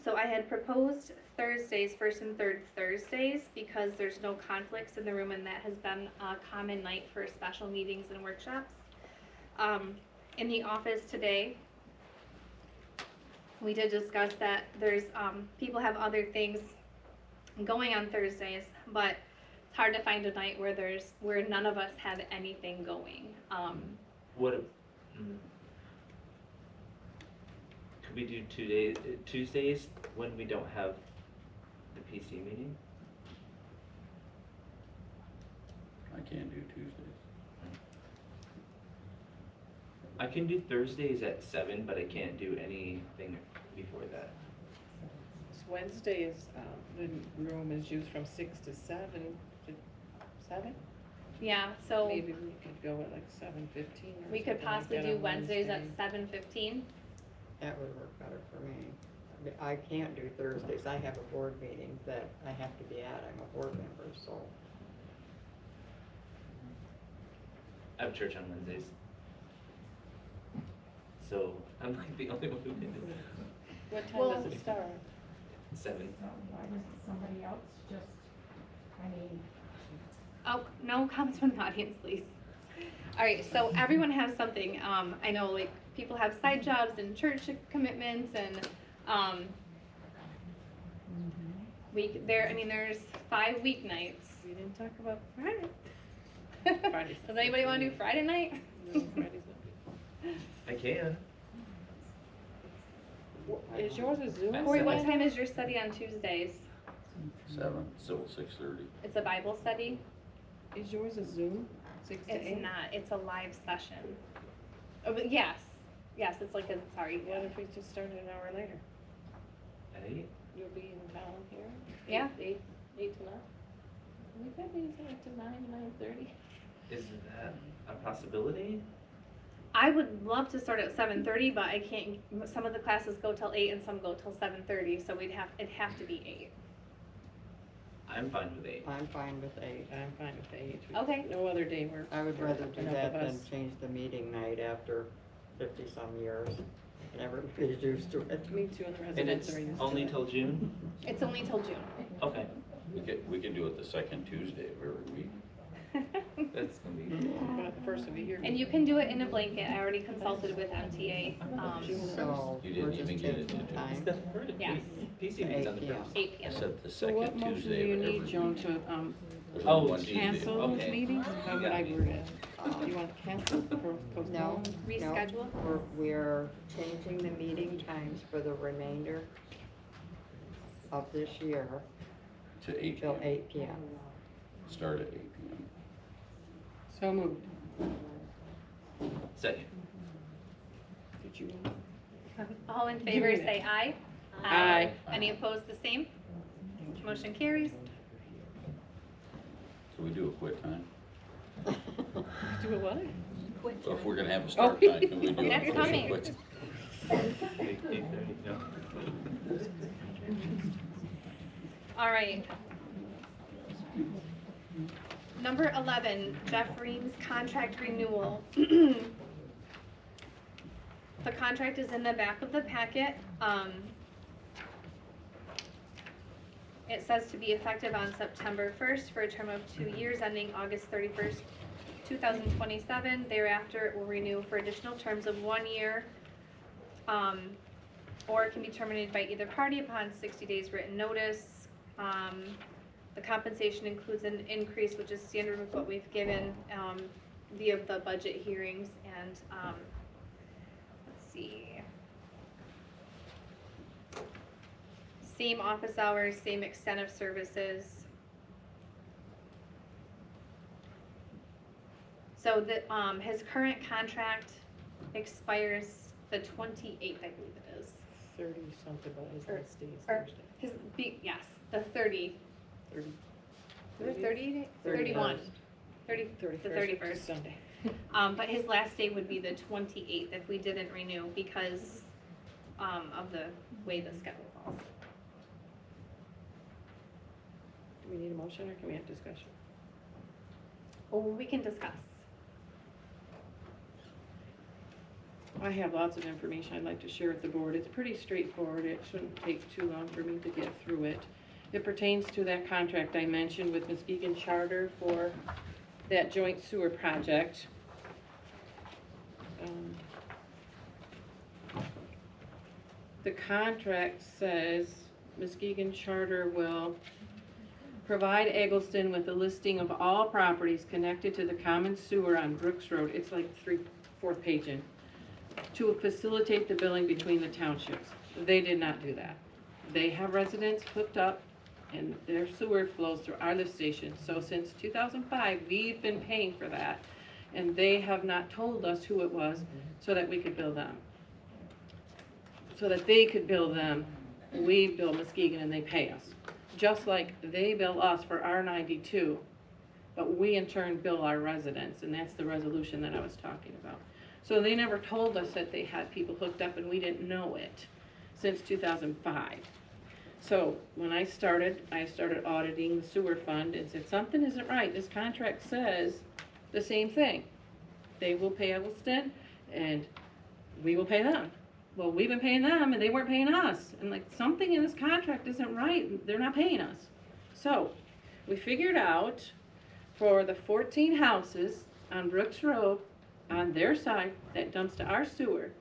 So I had proposed Thursdays, first and third Thursdays, because there's no conflicts in the room, and that has been a common night for special meetings and workshops. In the office today, we did discuss that there's, people have other things going on Thursdays, but it's hard to find a night where none of us have anything going. What, could we do Tuesdays when we don't have the PC meeting? I can't do Tuesdays. I can do Thursdays at 7, but I can't do anything before that. Wednesday is, the room is used from 6 to 7 to 7? Yeah, so Maybe we could go at like 7:15 or we could something like possibly that do on Wednesdays at Wednesday. 7:15. That would work better for me. I can't do Thursdays. I have a board meeting that I have to be at. I'm a board member, so. I have church on Wednesdays. So I'm like the only one who can do it. What time Well- does it start? 7. Why doesn't somebody else just, I mean, Oh, no comments from the audience, please. All right, so everyone has something. I know like people have side jobs and church commitments and there's 5 weeknights. We didn't talk about Friday. Friday's Does anybody want to do Friday night? No, Friday's not I can. good. Is yours a Zoom? Corey, what time is your study on Tuesdays? 7, so 6:30. It's a Bible study. Is yours a Zoom? 6 to 8? It's not. It's a live session. Oh, but yes, it's like a sorry. What if we just started an hour later? At 8? You'll be in town here? Yeah. 8 to 9? We've had meetings to 9:30. Is that a possibility? I would love to start at 7:30, but I can't. Some of the classes go till 8 and some go till 7:30, so it'd have to be 8. I'm fine with 8. I'm fine with 8. I'm fine with 8. Okay. No other day works. I would for rather do enough that of than us. change the meeting night after 50-some years. And everybody's used to it. Me too, and the And residents it's are used only to it. till June? It's only till June. Okay. We can do it the second Tuesday of every week. That's gonna be About the first of the year. And you can do it in a blanket. I already consulted with MTA. So You didn't we're just even get it changing into- time. Yes. PC meets on the 1st. 8 I p.m. said the So second what motion do Tuesday you of every need, week. Joan, to There's Oh, only one Tuesday. cancel those Okay. meetings? How would I word it? Um, You want to cancel or postpone? No. Reschedule. We're changing the meeting times for the remainder of this year To 8 till p.m. 8 p.m. Start at 8 p.m. So moved. Second. Did you? All in favor Give me say aye. Aye. Any opposed, the same? Motion carries. So we do a quit time? Do a what? So if we're gonna have a start Oh. time, can we do it? That's coming. Quit? 8:30, no. All right. Number 11, Jeff Ream's contract renewal. The contract is in the back of the packet. It says to be effective on September 1st for a term of 2 years ending August 31st, 2027. Thereafter, it will renew for additional terms of 1 year, or it can be terminated by either party upon 60 days written notice. The compensation includes an increase, which is standard with what we've given via the budget hearings, and let's see. Same office hours, same extent of services. So his current contract expires the 28th, I believe it is. 30 something, but his Or- last day is or Thursday. yes, the 30. 30. The 30, 31. 30, the 31st. 31st. Sunday. But his last day would be the 28th if we didn't renew because of the way the schedule falls. Do we need a motion or can we have discussion? Oh, we can discuss. I have lots of information I'd like to share with the board. It's pretty straightforward. It shouldn't take too long for me to get through it. It pertains to that contract I mentioned with Muskegon Charter for that joint sewer project. The contract says Muskegon Charter will provide Eggleston with a listing of all properties connected to the common sewer on Brooks Road. It's like fourth page in. To facilitate the billing between the townships. They did not do that. They have residents hooked up and their sewer flows through our lift station. So since 2005, we've been paying for that. And they have not told us who it was so that we could bill them. So that they could bill them, we bill Muskegon and they pay us. Just like they bill us for R92, but we in turn bill our residents, and that's the resolution that I was talking about. So they never told us that they had people hooked up and we didn't know it since 2005. So when I started auditing the sewer fund and said, something isn't right. This contract says the same thing. They will pay Eggleston and we will pay them. Well, we've been paying them and they weren't paying us. And like, something in this contract isn't right. They're not paying us. So we figured out for the 14 houses on Brooks Road, on their side, that dumps to our sewer,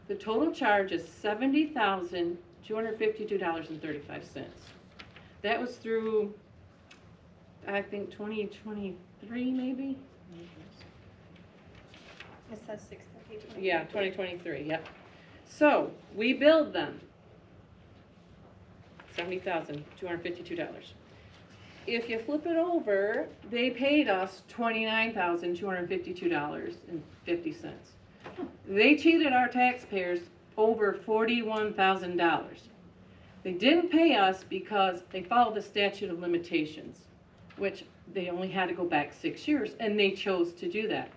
the total charge is $70,252.35. That was through, I think, 2023 maybe? It says 6/30. Yeah, 2023, yep. So, we billed them $70,252. If you flip it over, they paid us $29,252.50. They cheated our taxpayers over $41,000. They didn't pay us because they followed the statute of limitations, which they only had to go back 6 years, and they chose to do that.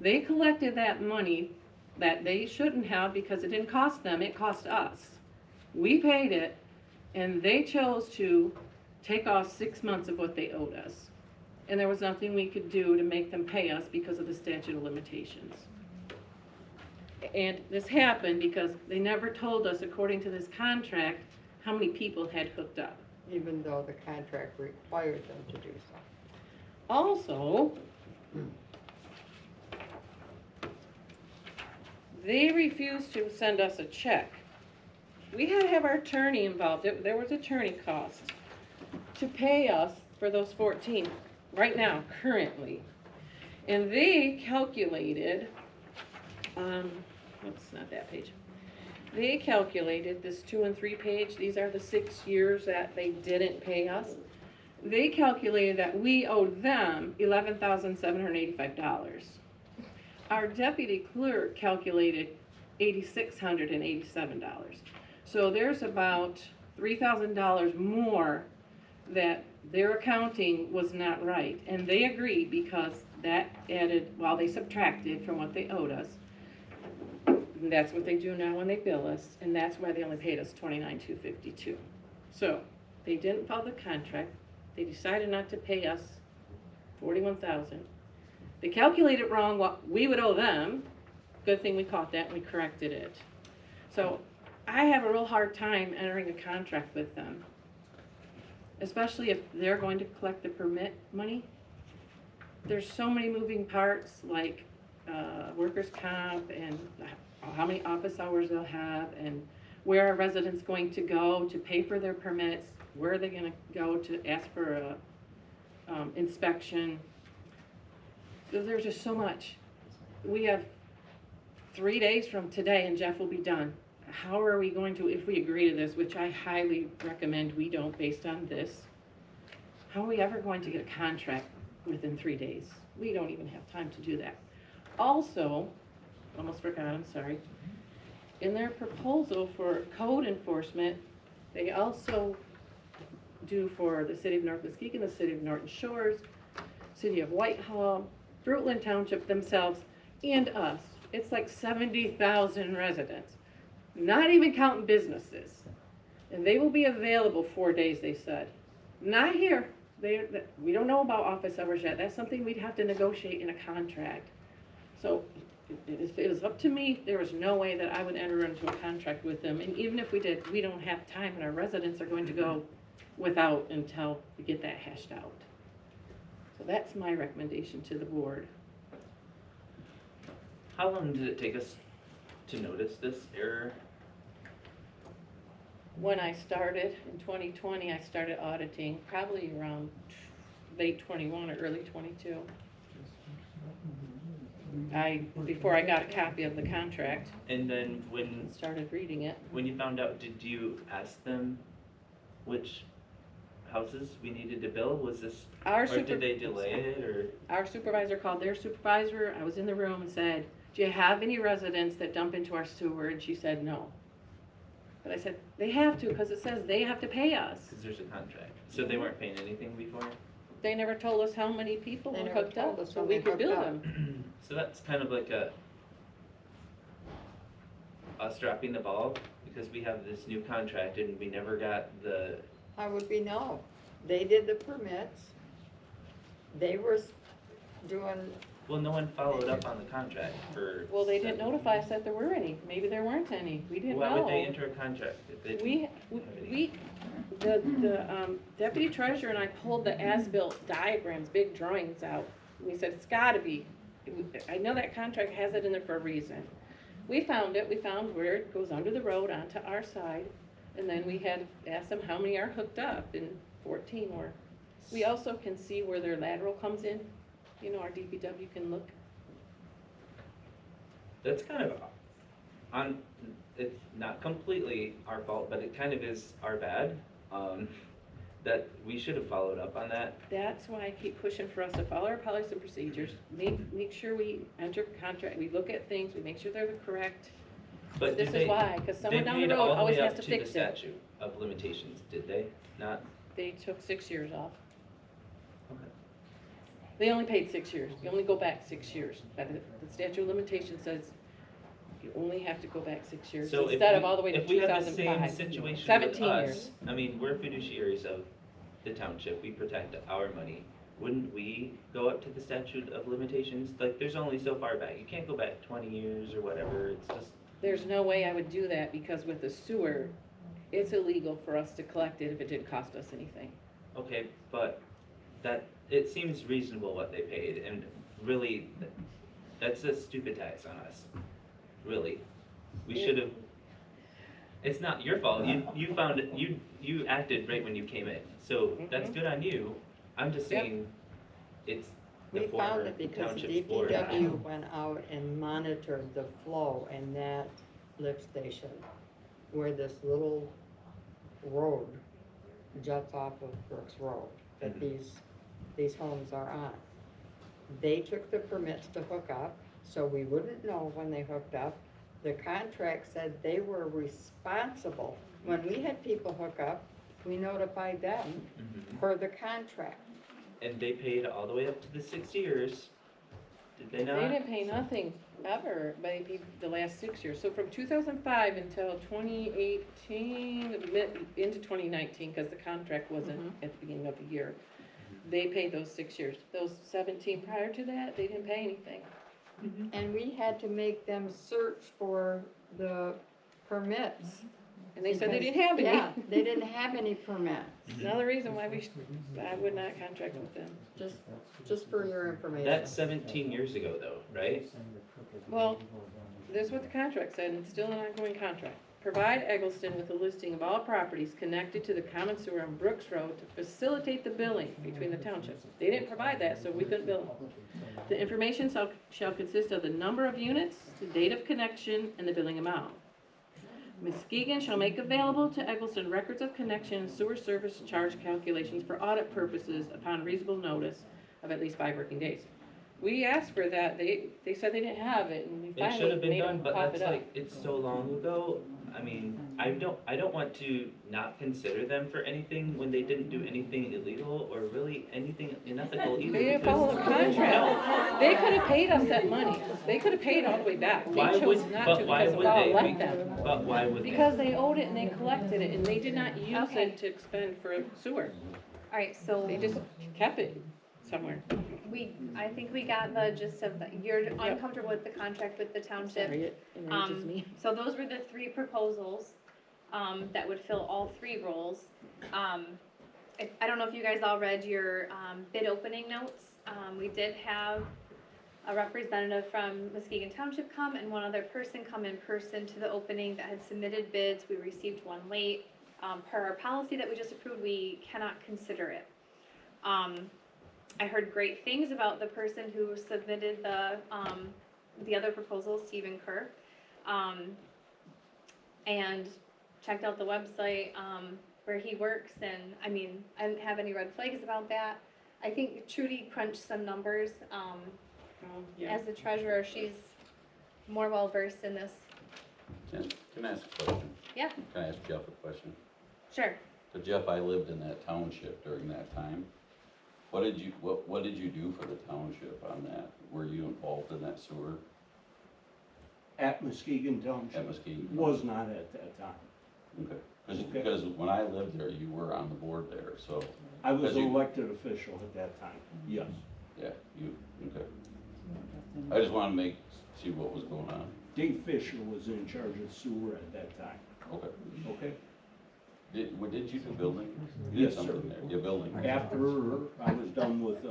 They collected that money that they shouldn't have because it didn't cost them, it cost us. We paid it, and they chose to take off 6 months of what they owed us. And there was nothing we could do to make them pay us because of the statute of limitations. And this happened because they never told us, according to this contract, how many people had hooked up. Even though the contract required them to do so. Also, they refused to send us a check. We had to have our attorney involved. There was attorney costs to pay us for those 14 right now, currently. And they calculated, oops, not that page. They calculated this 2 and 3 page. These are the 6 years that they didn't pay us. They calculated that we owed them $11,785. Our deputy clerk calculated $8,687. So there's about $3,000 more that their accounting was not right. And they agreed because that added, well, they subtracted from what they owed us. And that's what they do now when they bill us, and that's why they only paid us $29,252. So they didn't follow the contract. They decided not to pay us $41,000. They calculated wrong what we would owe them. Good thing we caught that and we corrected it. So I have a real hard time entering a contract with them, especially if they're going to collect the permit money. There's so many moving parts, like workers' comp and how many office hours they'll have and where are residents going to go to pay for their permits, where are they going to go to ask for a inspection. There's just so much. We have 3 days from today and Jeff will be done. How are we going to, if we agree to this, which I highly recommend we don't based on this, how are we ever going to get a contract within 3 days? We don't even have time to do that. Also, almost forgot, I'm sorry. In their proposal for code enforcement, they also do for the city of North Muskegon, the city of Norton Shores, city of Whitehall, Fruitland Township themselves, and us. It's like 70,000 residents, not even counting businesses. And they will be available 4 days, they said. Not here. We don't know about office hours yet. That's something we'd have to negotiate in a contract. So if it was up to me, there was no way that I would enter into a contract with them. And even if we did, we don't have time, and our residents are going to go without until we get that hashed out. So that's my recommendation to the board. How long did it take us to notice this error? When I started in 2020, I started auditing probably around late 21 or early 22. Before I got a copy of the contract. And then when started reading it. When you found out, did you ask them which houses we needed to bill? Was this, or did they delay it, or? Our supervisor called their supervisor. I was in the room and said, do you have any residents that dump into our sewer? And she said no. But I said, they have to, because it says they have to pay us. Because there's a contract. So they weren't paying anything before? They never told us how many people They were never hooked told up, us so when we they could hooked bill up. them. So that's kind of like us dropping the ball, because we have this new contract and we never got the. I would be no. They did the permits. They were doing. Well, no one followed up on the contract for. Well, they didn't notify us that there were any. Maybe there weren't any. We didn't know. Why would they enter a contract if they didn't have any? The deputy treasurer and I pulled the as-built diagrams, big drawings out. We said, it's gotta be I know that contract has it in there for a reason. We found where it goes under the road onto our side, and then we had asked them how many are hooked up, and 14 were. We also can see where their lateral comes in, you know, our DPW can look. That's kind of it's not completely our fault, but it kind of is our bad. That we should have followed up on that. That's why I keep pushing for us to follow our policies and procedures, make sure we enter contract, we look at things, we make sure they're the correct. But This did is why, because someone down the They paid road all the always way has up to to the fix it. statute of limitations, did they? Not? They took 6 years off. Okay. They only paid 6 years. You only go back 6 years. But the statute of limitations says you only have to go back 6 years So instead of all the way to if we had the 2005. same situation 17 with us, years. I mean, we're fiduciaries of the township, we protect our money. Wouldn't we go up to the statute of limitations? Like, there's only so far back. You can't go back 20 years or whatever. It's just, There's no way I would do that because with the sewer, it's illegal for us to collect it if it didn't cost us anything. okay, but it seems reasonable what they paid, and really, that's a stupid tax on us. Really. We should have, it's not your fault. You found it, you acted right when you came in, so that's good on you. I'm just Yep. saying, it's the We found former it because township board. DPW went out and monitored the flow in that lift station where this little road juts off of Brooks Road that these homes are on. They took the permits to hook up, so we wouldn't know when they hooked up. The contract said they were responsible. When we had people hook up, we notified them per the contract. And they paid all the way up to the 6 years, did they not? They didn't pay nothing ever, maybe the last 6 years. So from 2005 until 2018, into 2019, because the contract wasn't at the beginning of the year, they paid those 6 years. Those 17 prior to that, they didn't pay anything. And we had to make them search for the permits. And they said they Because- didn't have any. Yeah, they didn't have any permits, Another reason why I would not contract with them. just for your information. That's 17 years ago though, right? Well, this is what the contract said, and it's still an ongoing contract. Provide Eggleston with a listing of all properties connected to the common sewer on Brooks Road to facilitate the billing between the townships. They didn't provide that, so we couldn't bill them. The information shall consist of the number of units, the date of connection, and the billing amount. Muskegon shall make available to Eggleston records of connection and sewer service charge calculations for audit purposes upon reasonable notice of at least 5 working days. We asked for that, they said they didn't have it, and we It should finally have been made done, them but cough that's it up. like, it's so long ago. I mean, I don't want to not consider them for anything when they didn't do anything illegal or really anything unethical either. They didn't follow the contract. They could have paid us that money. They could have paid all the way back. They Why chose would, not but to why because the would law they? let them. But why would they? Because they owed it and they collected it and they did not use Okay. it to expend for sewer. Alright, so They just kept it somewhere. I think we got the gist of that. You're uncomfortable with the contract with the township. Sorry, it enrages me. So those were the 3 proposals, that would fill all 3 roles. I don't know if you guys all read your, bid opening notes. We did have a representative from Muskegon Township come and one other person come in person to the opening that had submitted bids. We received one late. Per our policy that we just approved, we cannot consider it. I heard great things about the person who submitted the other proposal, Stephen Kerr. And checked out the website, where he works, and I mean, I didn't have any red flags about that. I think Trudy crunched some numbers, as the treasurer, she's more well versed in this. Can I ask a question? Yeah, Can I ask Jeff a question? sure. So Jeff, I lived in that township during that time. What did you do for the township on that? Were you involved in that sewer At Muskegon Township. at Muskegon? Was not at that time. Okay, Okay. because when I lived there, you were on the board there, so, I was Because an you- elected official at that time, yes. yeah, okay. I just wanted to see what was going on. Dave Fisher was in charge of sewer at that time, Okay. okay? What did you do, building? You Yes, did sir. something there, you building. After I was done with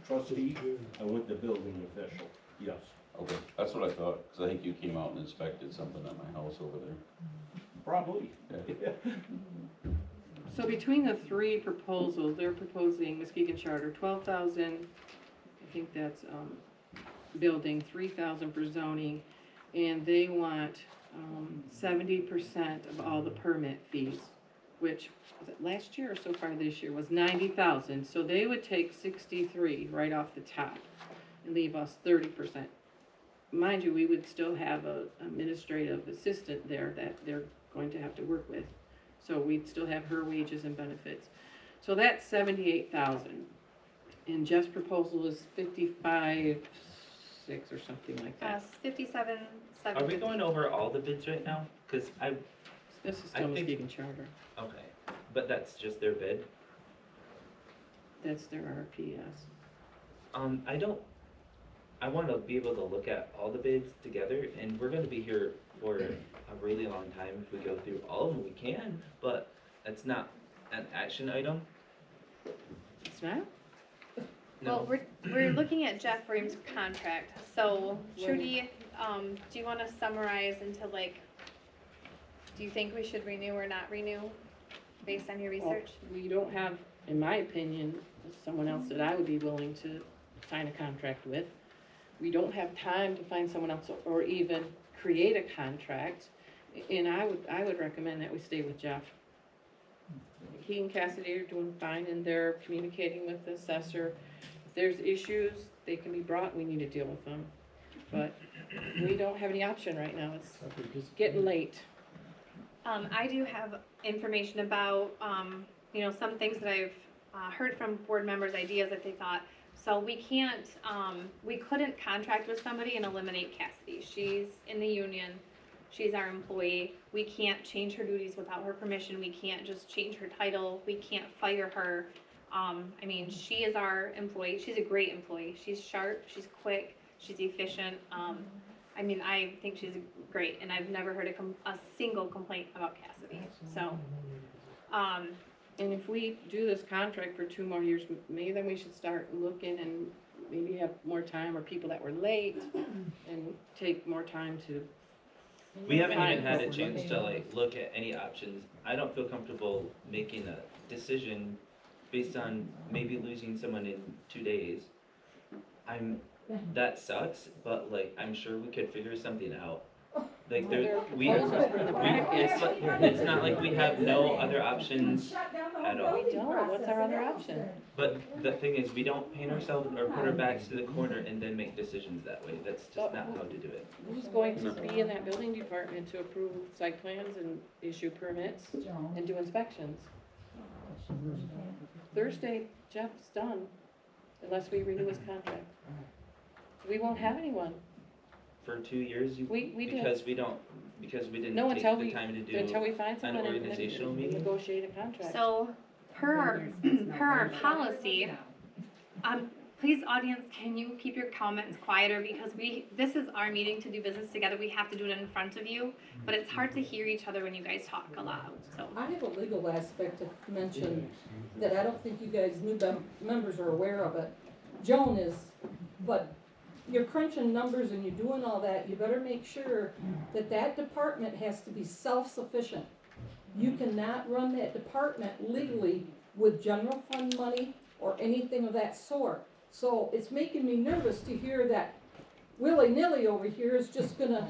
trustee, I went to building official, yes. Okay, that's what I thought, cause I think you came out and inspected something at my house over there. Probably. Yeah. So between the three proposals, they're proposing Muskegon Charter, 12,000, I think that's, building, 3,000 for zoning, and they want, 70% of all the permit fees, which, was it last year or so far this year, was 90,000, so they would take 63 right off the top and leave us 30%. Mind you, we would still have a administrative assistant there that they're going to have to work with. So we'd still have her wages and benefits. So that's 78,000. And Jeff's proposal is 55.6 or something like that. 57, Are we going over all the bids right now? Cause This is I still think- Muskegon Charter. okay, but that's just their bid? That's their RPS. I wanna be able to look at all the bids together, and we're gonna be here for a really long time. If we go through all of them, we can, but it's not an action item. It's not? Well, we're looking at Jeff Ream's contract, so Trudy, do you wanna summarize into like, do you think we should renew or not renew, based on your research? We don't have, in my opinion, someone else that I would be willing to sign a contract with. We don't have time to find someone else or even create a contract, and I would recommend that we stay with Jeff. He and Cassidy are doing fine, and they're communicating with the assessor. If there's issues, they can be brought, we need to deal with them. But we don't have any option right now, it's getting late. I do have information about, some things that I've heard from board members, ideas that they thought. So we couldn't contract with somebody and eliminate Cassidy. She's in the union, she's our employee. We can't change her duties without her permission. We can't just change her title. We can't fire her. She is our employee. She's a great employee. She's sharp, she's quick, she's efficient. I think she's great, and I've never heard a single complaint about Cassidy. So, And if we do this contract for 2 more years, maybe then we should start looking and maybe have more time, or people that were late, and take more time to. We haven't even had a chance to like look at any options. I don't feel comfortable making a decision based on maybe losing someone in 2 days. That sucks, but like, I'm sure we could figure something out. Like it's not like we have no other options at all. We don't, what's our other option? But the thing is, we don't paint ourselves or put our backs to the corner and then make decisions that way. That's just not how to do it. Who's going to be in that building department to approve site plans and issue permits and do inspections? Thursday, Jeff's done, unless we renew his contract. We won't have anyone. For 2 years, We did. because we didn't No, take until the we, time to do until we find an someone and organizational then meeting. negotiate a contract. so per our policy, please audience, can you keep your comments quieter, because this is our meeting to do business together. We have to do it in front of you, but it's hard to hear each other when you guys talk aloud, so. I have a legal aspect to mention that I don't think you guys, new members, are aware of it. Joan is, but you're crunching numbers and you're doing all that, you better make sure that that department has to be self-sufficient. You cannot run that department legally with general fund money or anything of that sort. So it's making me nervous to hear that willy-nilly over here is just gonna,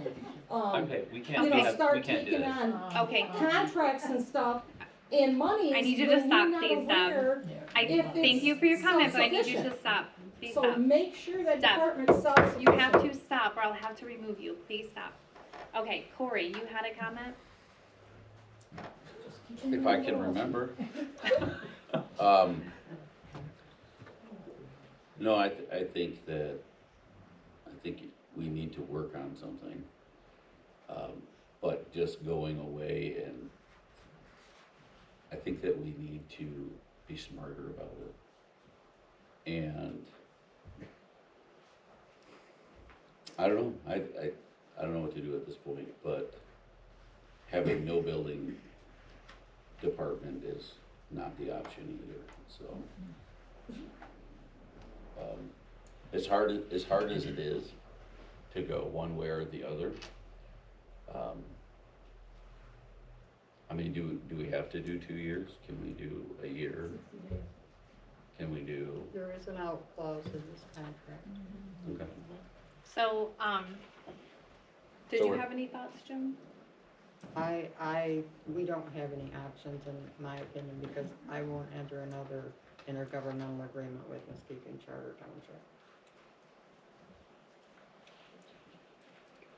Okay, we can't you do know, that. start We can't do taking this. on Okay, contracts and stuff and money I need you that to stop, we're not please stop. aware. If Thank you it's for your comment, but I need you to self-sufficient. stop. Please So stop. make sure that Stop. department's self-sufficient. You have to stop or I'll have to remove you. Please stop. Okay, Corey, you had a comment? If I can remember. No, I think we need to work on something. But just going away, and I think that we need to be smarter about it. And I don't know, I don't know what to do at this point, but having no building department is not the option either, so. As hard as it is to go one way or the other, I mean, do we have to do 2 years? Can we do a year? Can we do, There is an out clause in this contract. okay. So, did So you we're- have any thoughts, Jim? We don't have any options in my opinion, because I won't enter another intergovernmental agreement with Muskegon Charter Township.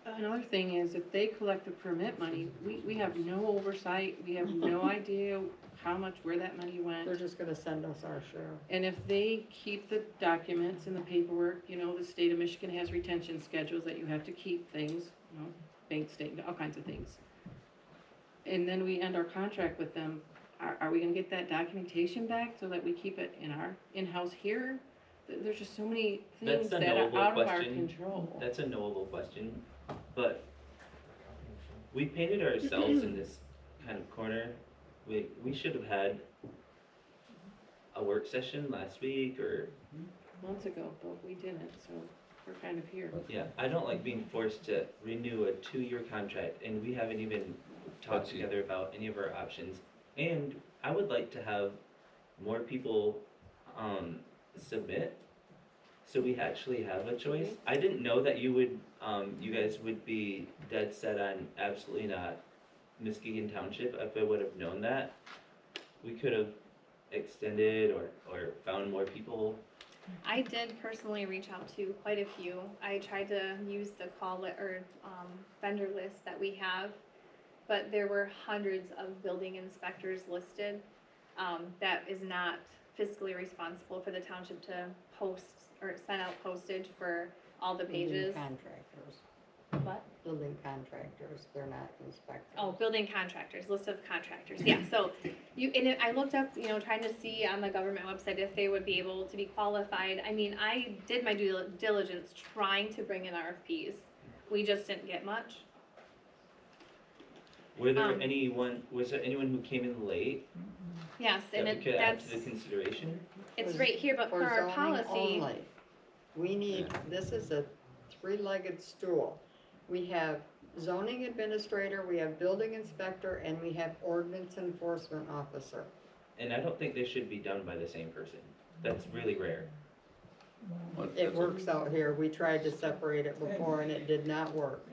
Another thing is, if they collect the permit money, we have no oversight, we have no idea how much, where that money went. They're just gonna send us our share. And if they keep the documents and the paperwork, you know, the state of Michigan has retention schedules that you have to keep things, you know, bank statement, all kinds of things. And then we end our contract with them, are we gonna get that documentation back so that we keep it in our, in-house here? There's just so many things That's a that are knowable out of our question. control. That's a knowable question, but we painted ourselves in this kind of corner. We should have had a work session last week, or, Months ago, but we didn't, so we're kind of here. yeah, I don't like being forced to renew a 2-year contract, and we haven't even talked That's it. together about any of our options. And I would like to have more people, submit, so we actually have a choice. I didn't know that you guys would be dead set on absolutely not Muskegon Township. If I would have known that, we could have extended or found more people. I did personally reach out to quite a few. I tried to use the vendor list that we have, but there were hundreds of building inspectors listed. That is not fiscally responsible for the township to post or send out postage for all the pages. Building contractors. What? Building contractors, they're not inspectors. Oh, building contractors, list of contractors, yeah, so I looked up, trying to see on the government website if they would be able to be qualified. I mean, I did my due diligence trying to bring in RFPs. We just didn't get much. Was there anyone who came in late Yes, that and we could add to the that's, consideration? it's right here, but for our zoning policy, only. We need, this is a 3-legged stool. We have zoning administrator, we have building inspector, and we have ordinance enforcement officer. And I don't think they should be done by the same person. That's really rare. It works out here. We tried to separate it before and it did not work.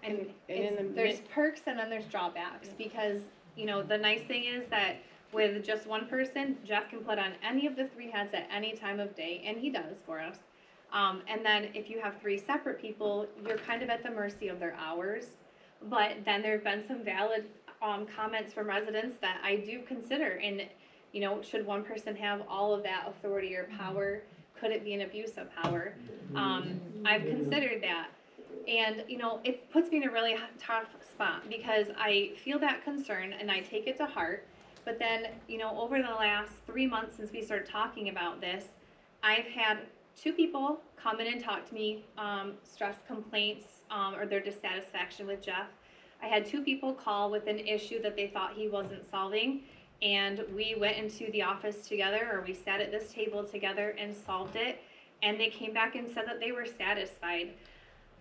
and in there's perks and then there's drawbacks, because, the nice thing is that with just one person, Jeff can put on any of the 3 hats at any time of day, and he does for us. And then if you have 3 separate people, you're kind of at the mercy of their hours. But then there have been some valid comments from residents that I do consider. And, should one person have all of that authority or power? Could it be an abuse of power? I've considered that. And, it puts me in a really tough spot, because I feel that concern and I take it to heart. But then, over the last 3 months since we started talking about this, I've had 2 people come in and talk to me, stress complaints, or their dissatisfaction with Jeff. I had 2 people call with an issue that they thought he wasn't solving, and we went into the office together, or we sat at this table together and solved it, and they came back and said that they were satisfied.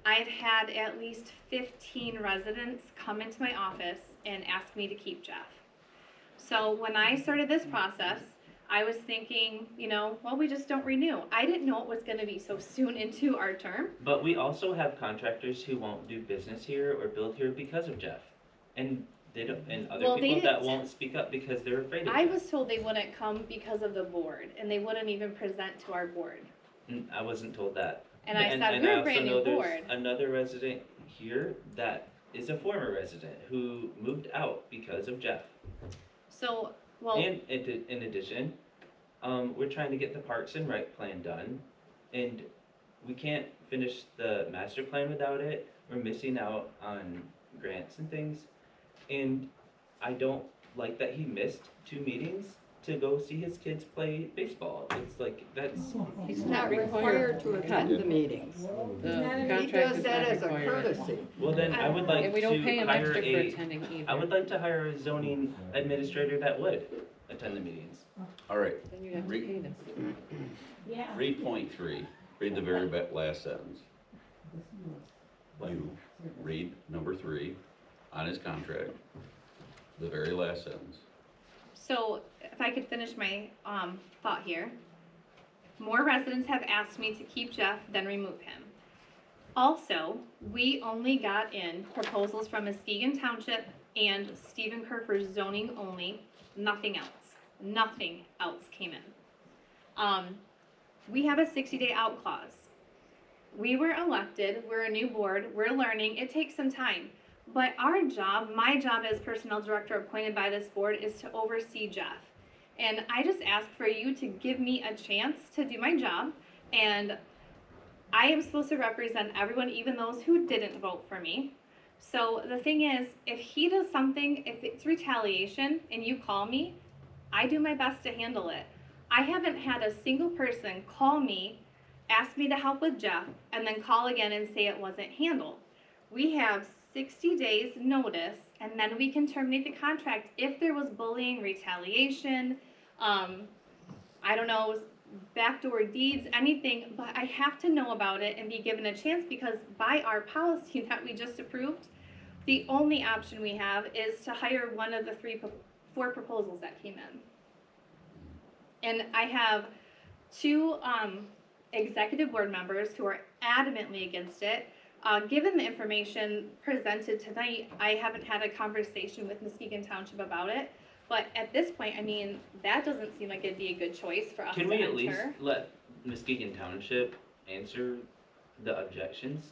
I've had at least 15 residents come into my office and ask me to keep Jeff. So when I started this process, I was thinking, well, we just don't renew. I didn't know it was gonna be so soon into our term. But we also have contractors who won't do business here or build here because of Jeff. And they don't, and other Well, they people that didn't- won't speak up because they're afraid of I Jeff. was told they wouldn't come because of the board, and they wouldn't even present to our board. I wasn't told that. And I said, and we're a also brand know new there's board. another resident here that is a former resident who moved out because of Jeff. So, well, And in addition, we're trying to get the Parks and Rec plan done, and we can't finish the master plan without it. We're missing out on grants and things, and I don't like that he missed 2 meetings to go see his kids play baseball. It's like, that's, He's not required to attend the meetings. The He contract does does that not as a require it. courtesy. well then I would like And we don't pay to him hire extra for a, attending either. I would like to hire a zoning administrator that would attend the meetings. All right, Then you have to Read- pay them. Yeah. read point three, read the very last sentence. You read number 3 on his contract, the very last sentence. So if I could finish my thought here. More residents have asked me to keep Jeff than remove him. Also, we only got in proposals from Muskegon Township and Stephen Kerr for zoning only, nothing else. Nothing else came in. We have a 60-day out clause. We were elected, we're a new board, we're learning, it takes some time. But our job, my job as personnel director appointed by this board is to oversee Jeff. And I just ask for you to give me a chance to do my job. And I am supposed to represent everyone, even those who didn't vote for me. So the thing is, if he does something, if it's retaliation and you call me, I do my best to handle it. I haven't had a single person call me, ask me to help with Jeff, and then call again and say it wasn't handled. We have 60 days notice, and then we can terminate the contract if there was bullying, retaliation, I don't know, backdoor deeds, anything, but I have to know about it and be given a chance, because by our policy that we just approved, the only option we have is to hire one of the 4 proposals that came in. And I have 2 executive board members who are adamantly against it. Given the information presented tonight, I haven't had a conversation with Muskegon Township about it. But at this point, I mean, that doesn't seem like it'd be a good choice for us to Can we enter. at least let Muskegon Township answer the objections?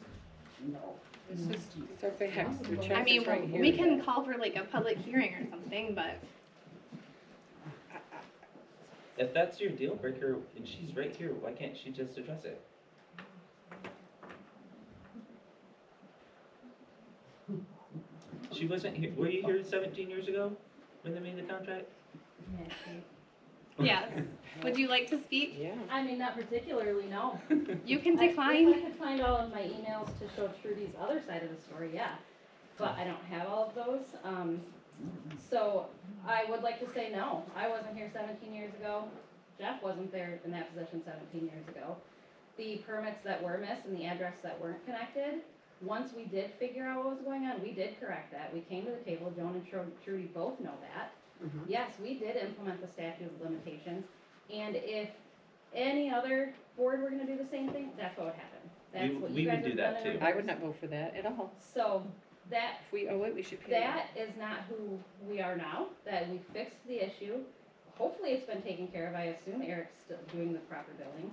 No. This is, it's our facts. The I check mean, is right here. we can call for like a public hearing or something, but If that's your deal breaker, and she's right here, why can't she just address it? She wasn't here, were you here 17 years ago when they made the contract? yes. Would you like to speak? Yeah. I mean, not particularly, no. You can If I decline. could find all of my emails to show Trudy's other side of the story, yeah. But I don't have all of those. So I would like to say no. I wasn't here 17 years ago. Jeff wasn't there in that position 17 years ago. The permits that were missed and the address that weren't connected, once we did figure out what was going on, we did correct that. We came to the table, Joan and Trudy both know that. Yes, we did implement the statute of limitations, and if any other board were gonna do the same thing, that's what would happen. That's what We you would guys do have that done in too. I would not vote for that at all. So, that, If we owe it, we should pay it. that is not who we are now, that we fixed the issue. Hopefully it's been taken care of, I assume Eric's still doing the proper billing.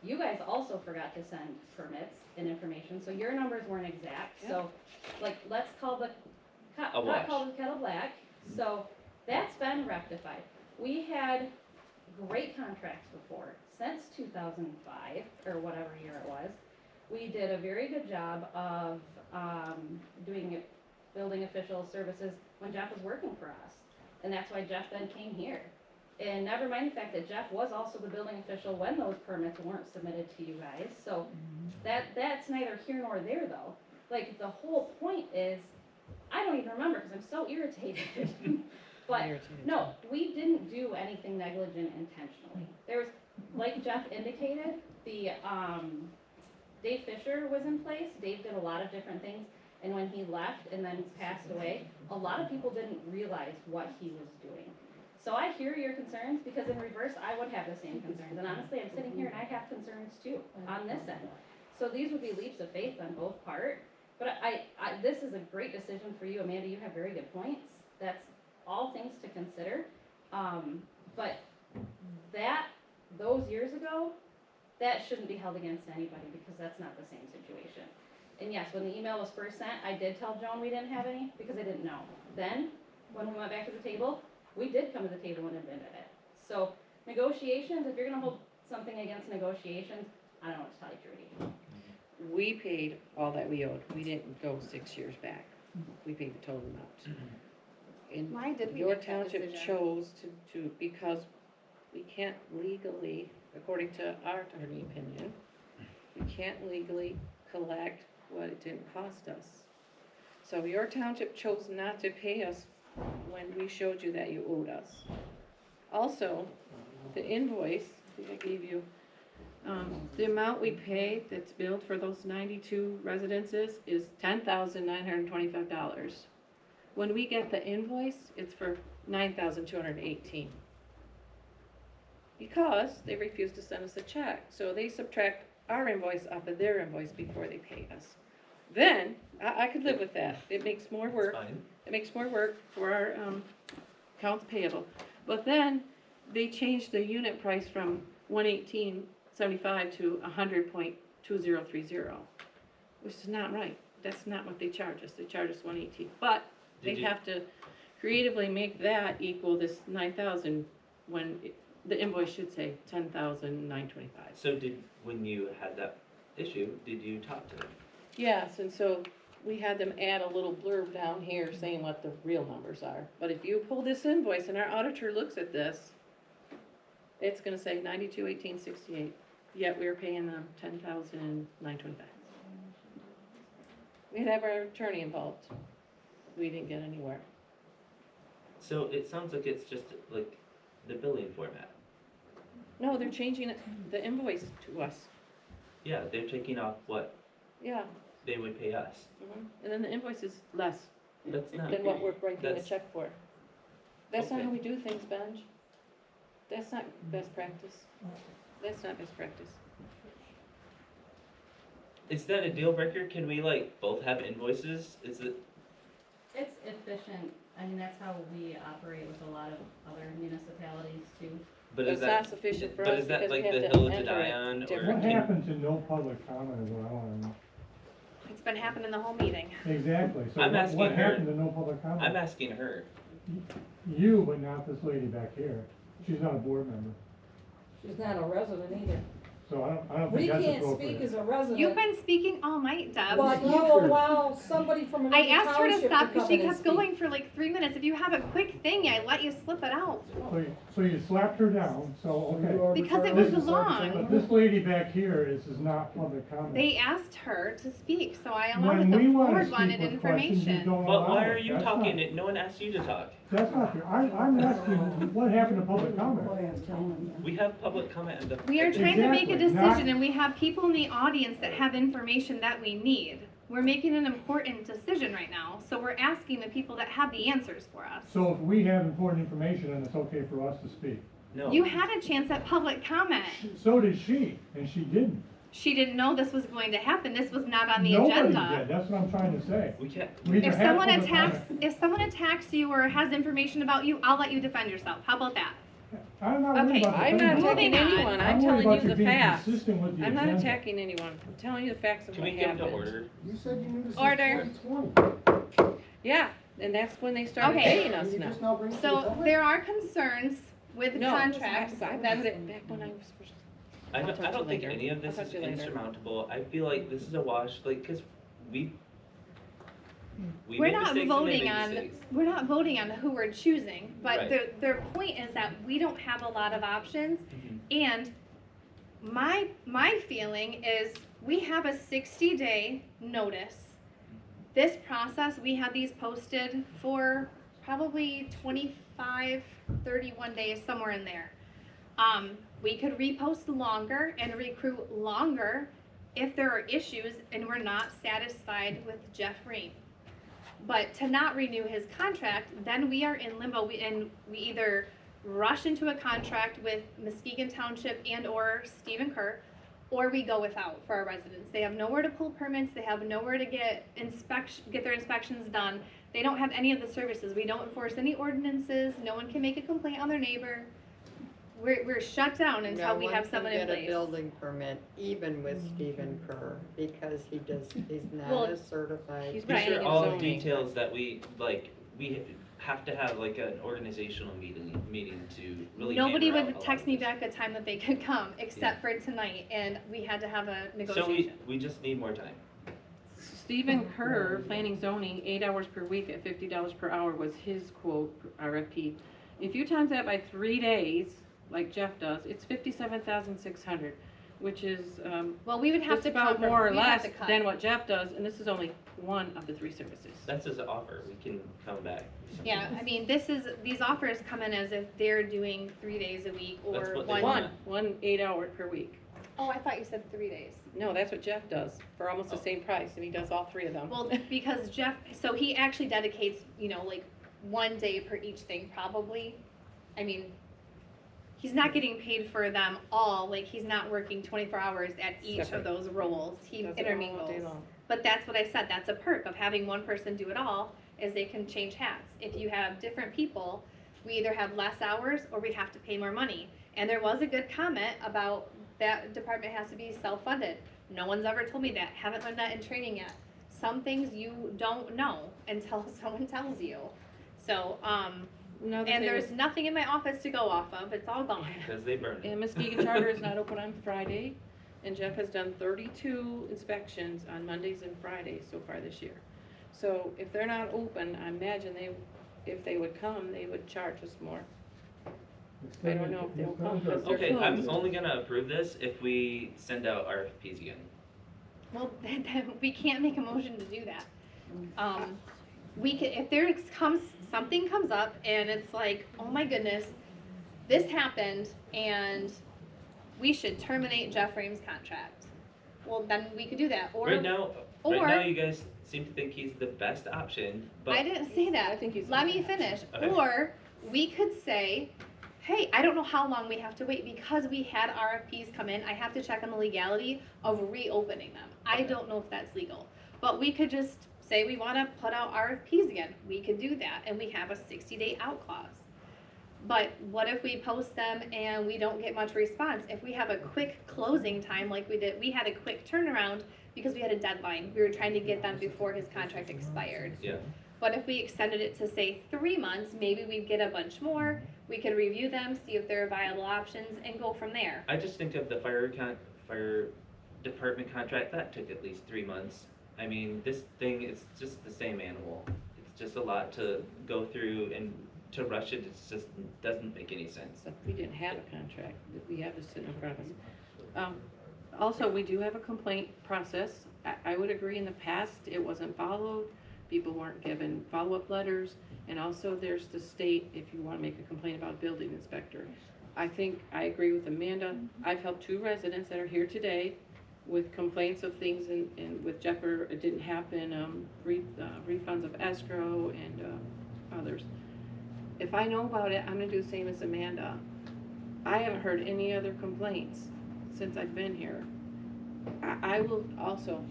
You guys also forgot to send permits and information, so your numbers weren't exact, so, like, let's call the, A wash. call the kettle black, so, that's been rectified. We had great contracts before, since 2005, or whatever year it was. We did a very good job of, doing building official services when Jeff was working for us. And that's why Jeff then came here. And never mind the fact that Jeff was also the building official when those permits weren't submitted to you guys, so that's neither here nor there though. Like, the whole point is, I don't even remember, because I'm so irritated. But, no, we didn't do anything negligent intentionally. There was, like Jeff indicated, the, Dave Fisher was in place. Dave did a lot of different things, and when he left and then passed away, a lot of people didn't realize what he was doing. So I hear your concerns, because in reverse, I would have the same concerns, and honestly, I'm sitting here and I have concerns too, on this end. So these would be leaps of faith on both part, but I this is a great decision for you, Amanda, you have very good points. That's all things to consider, but those years ago, that shouldn't be held against anybody, because that's not the same situation. And yes, when the email was first sent, I did tell Joan we didn't have any, because I didn't know. Then, when we went back to the table, we did come to the table and admitted it. So, negotiations, if you're gonna hold something against negotiations, I don't know what to tell you, Trudy. We paid all that we owed. We didn't go 6 years back. We paid the total amount. And Why did we your make that township decision? chose to, because we can't legally, according to our attorney opinion, we can't legally collect what it didn't cost us. So your township chose not to pay us when we showed you that you owed us. Also, the invoice that I gave you, the amount we pay that's billed for those 92 residences is $10,925. When we get the invoice, it's for $9,218. Because they refuse to send us a check. So they subtract our invoice off of their invoice before they pay us. Then, I could live with that. It makes more work. It's fine. It makes more work for our accounts payable. But then, they changed the unit price from 118.75 to 100.2030, which is not right. That's not what they charge us. They charge us 118. But they have to creatively make that equal this 9,000 when the invoice should say 10,925. So when you had that issue, did you talk to them? Yes, and so we had them add a little blurb down here saying what the real numbers are. But if you pull this invoice and our auditor looks at this, it's gonna say 92,1868, yet we're paying them 10,925. We'd have our attorney involved. We didn't get anywhere. So it sounds like it's just like the billing format. No, they're changing the invoice to us. Yeah, they're taking off what Yeah, they would pay us. and then the invoice is less That's not. than what we're writing a that's- check for. That's not Okay. how we do things, Benj. That's not best practice. That's not best practice. Is that a deal breaker? Can we like both have invoices? Is it? It's efficient. I mean, that's how we operate with a lot of other municipalities too. But It's is that? not sufficient for but us is that because like we the have to hill to enter die it on, or different. What can, happened to no public comment is what I wanna know. It's been happening the whole meeting. Exactly, so I'm what asking her. happened to no public comment? I'm asking her. You, but not this lady back here. She's not a board member, She's not a resident either. so I don't We think that's can't appropriate. speak as a resident. You've been speaking all night, Deb. But you allow somebody from another I asked her to township stop because come she in and kept speak. going for like 3 minutes. If you have a quick thing, I let you slip it out. So you slapped her down, so, okay. Because it was This- long. But this lady back here is not public comment. They asked her to speak, so I allowed When it. we The wanna board speak wanted with questions, you information. don't But allow why it. are you That's talking? not- No one asked you to talk. That's not fair. I'm asking, what happened to public comment? We have public comment in the. We are trying to make a Exactly, not- decision and we have people in the audience that have information that we need. We're making an important decision right now, so we're asking the people that have the answers for us. So if we have important information, then it's okay for us to speak. No. You had a chance at public comment. So did she, and she didn't. She didn't know this was going to happen. This was not on the Nobody agenda. did, that's what I'm trying to say. We can't. We either If have someone public attacks, comment- if someone attacks you or has information about you, I'll let you defend yourself. How about that? I'm not worried Okay, about I'm the not thing. Moving attacking on. anyone, I'm worried telling about you the being facts. consistent with the I'm not agenda. attacking anyone, I'm telling you the facts of Can what we get happened. to order? You said you knew this Order. since 2020. Yeah, and that's when they started Okay. paying us And you now. just now bring it to the So public? there are concerns with No, contracts. I That's put it back when I was first. I I'll don't, talk I to don't you think later. any of I'll this talk is to you later. insurmountable. I feel like this is a wash, like, cause we We're made not mistakes and voting they made on, mistakes. we're not voting on who we're choosing, but Right. their point is that we don't have a lot of options. Mhm. And my feeling is we have a 60-day notice. This process, we had these posted for probably 25, 31 days, somewhere in there. We could repost longer and recruit longer if there are issues and we're not satisfied with Jeff Ream. But to not renew his contract, then we are in limbo, and we either rush into a contract with Muskegon Township and or Stephen Kerr, or we go without for our residents. They have nowhere to pull permits, they have nowhere to get their inspections done. They don't have any of the services. We don't enforce any ordinances, no one can make a complaint on their neighbor. We're shut down until we have someone in No one can get a place. building permit, even with Stephen Kerr, because he's Well, not a certified. he's These right. are all zoning. details that we have to have like an organizational meeting to really. Nobody hammer out would a lot text of me this. back a time that they could come, except for tonight, and we had to have a negotiation. So we just need more time. Stephen Kerr, planning zoning, 8 hours per week at $50 per hour was his quote RFP. If you times that by 3 days, like Jeff does, it's 57,600, which is, Well, we would have just to about cover- more or we'd have less to cut. than what Jeff does, and this is only one of the 3 services. That's his offer, we can come back. with something Yeah, else. I mean, these offers come in as if they're doing 3 days a week That's or what they one. want. One 8-hour per week. Oh, I thought you said 3 days. No, that's what Jeff does for almost the same price, and he does all 3 of them. Well, because Jeff, so he actually dedicates, like 1 day per each thing, probably. I mean, he's not getting paid for them all, like, he's not working 24 hours at each Separate. of those roles. He Does it all day intermingles. long. But that's what I said, that's a perk of having one person do it all, is they can change hats. If you have different people, we either have less hours or we have to pay more money. And there was a good comment about that department has to be self-funded. No one's ever told me that, haven't learned that in training yet. Some things you don't know until someone tells you. So, Another and thing there's is- nothing in my office to go off of, it's all gone. Because they burn it. And Muskegon Charter is not open on Friday, and Jeff has done 32 inspections on Mondays and Fridays so far this year. So if they're not open, I imagine if they would come, they would charge us more. I don't know if they'll come because they're Okay, I'm closed. only gonna approve this if we send out RFPs again. Well, we can't make a motion to do that. We could, if there something comes up and it's like, oh my goodness, this happened and we should terminate Jeff Ream's contract. Well, then we could do that, or. Right now, you guys seem to think he's the best option, but. I didn't say that. I think he's Let me finish. Okay. Or we could say, hey, I don't know how long we have to wait because we had RFPs come in. I have to check on the legality of reopening them. I Okay. don't know if that's legal. But we could just say we want to put out RFPs again. We could do that and we have a 60-day out clause. But what if we post them and we don't get much response? If we have a quick closing time like we did, we had a quick turnaround because we had a deadline. We were trying to get them before his contract expired. Yeah. But if we extended it to say 3 months, maybe we'd get a bunch more. We could review them, see if there are viable options, and go from there. I just think of the fire department contract, that took at least 3 months. I mean, this thing is just the same animal. It's just a lot to go through, and to rush it, it's just doesn't make any sense. We didn't have a contract, we have this sitting in front of us. Also, we do have a complaint process. I would agree in the past, it wasn't followed, people weren't given follow-up letters, and also there's the state, if you wanna make a complaint about a building inspector. I think, I agree with Amanda, I've helped 2 residents that are here today with complaints of things and with Jeffer, it didn't happen, refunds of escrow and others. If I know about it, I'm gonna do the same as Amanda. I haven't heard any other complaints since I've been here. I will also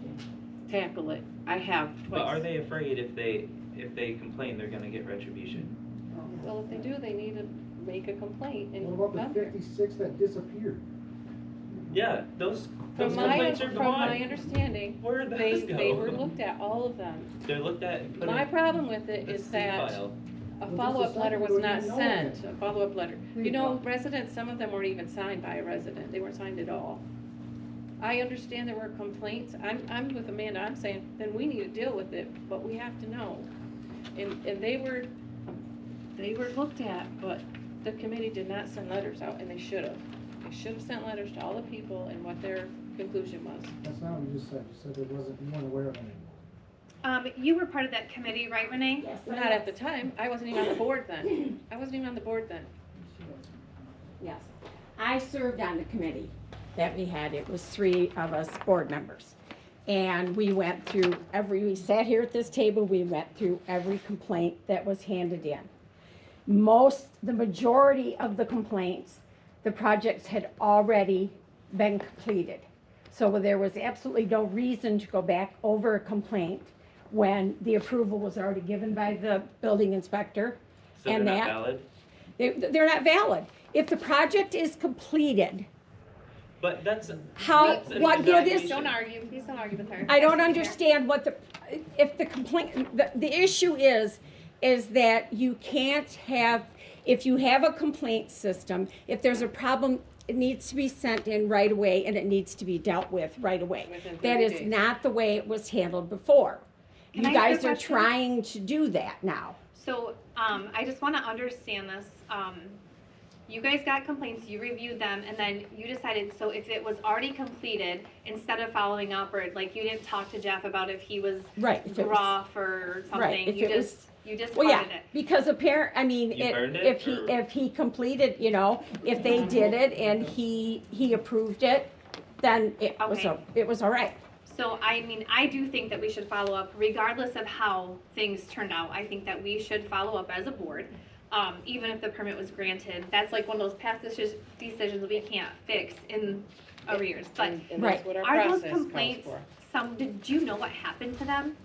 tackle it. I have twice. But are they afraid if they complain, they're gonna get retribution? Well, if they do, they need to make a complaint and. What about the 56 that disappeared? Yeah, those From complaints are my gone. understanding, Where'd those they go? were looked at, all of them. They're looked at and put My in problem with it the is C that file. a Well, follow-up just a letter was second not ago, you know sent, that. a follow-up letter. There You you know, go. residents, some of them weren't even signed by a resident, they weren't signed at all. I understand there were complaints, I'm with Amanda, I'm saying, then we need to deal with it, but we have to know. And they were looked at, but the committee did not send letters out, and they should have. They should have sent letters to all the people and what their conclusion was. That's not what you just said. You said there wasn't, you weren't aware of any. You were part of that committee, right, Renee? Yes. Not at the time, I wasn't even on the board then. Yes. I served on the committee that we had. It was 3 of us board members. And we went through we sat here at this table, we went through every complaint that was handed in. The majority of the complaints, the projects had already been completed. So there was absolutely no reason to go back over a complaint when the approval was already given by the building inspector. So they're and not that, valid? They're not valid. If the project is completed, But that's. what good is? Please don't argue with her. I don't understand if the complaint, the issue is that you can't have, if you have a complaint system, if there's a problem, it needs to be sent in right away and it needs to be dealt with right away. Within 30 That is days. not the way it was handled before. Can You I ask guys a are question? trying to do that now. So, I just wanna understand this, You guys got complaints, you reviewed them, and then you decided, so if it was already completed, instead of following up, or like you didn't talk to Jeff about if he was Right, if it was- rough or something, if you it was- you just Well, yeah, parted it. because I mean, You burned it, if he completed, you know, if they did it and he approved it, then it was, Okay. it was all right. So, I mean, I do think that we should follow up regardless of how things turned out. I think that we should follow up as a board, even if the permit was granted. That's like one of those past decisions we can't fix in arrears. But And that's what our are those process calls complaints, for. did you know what happened to them?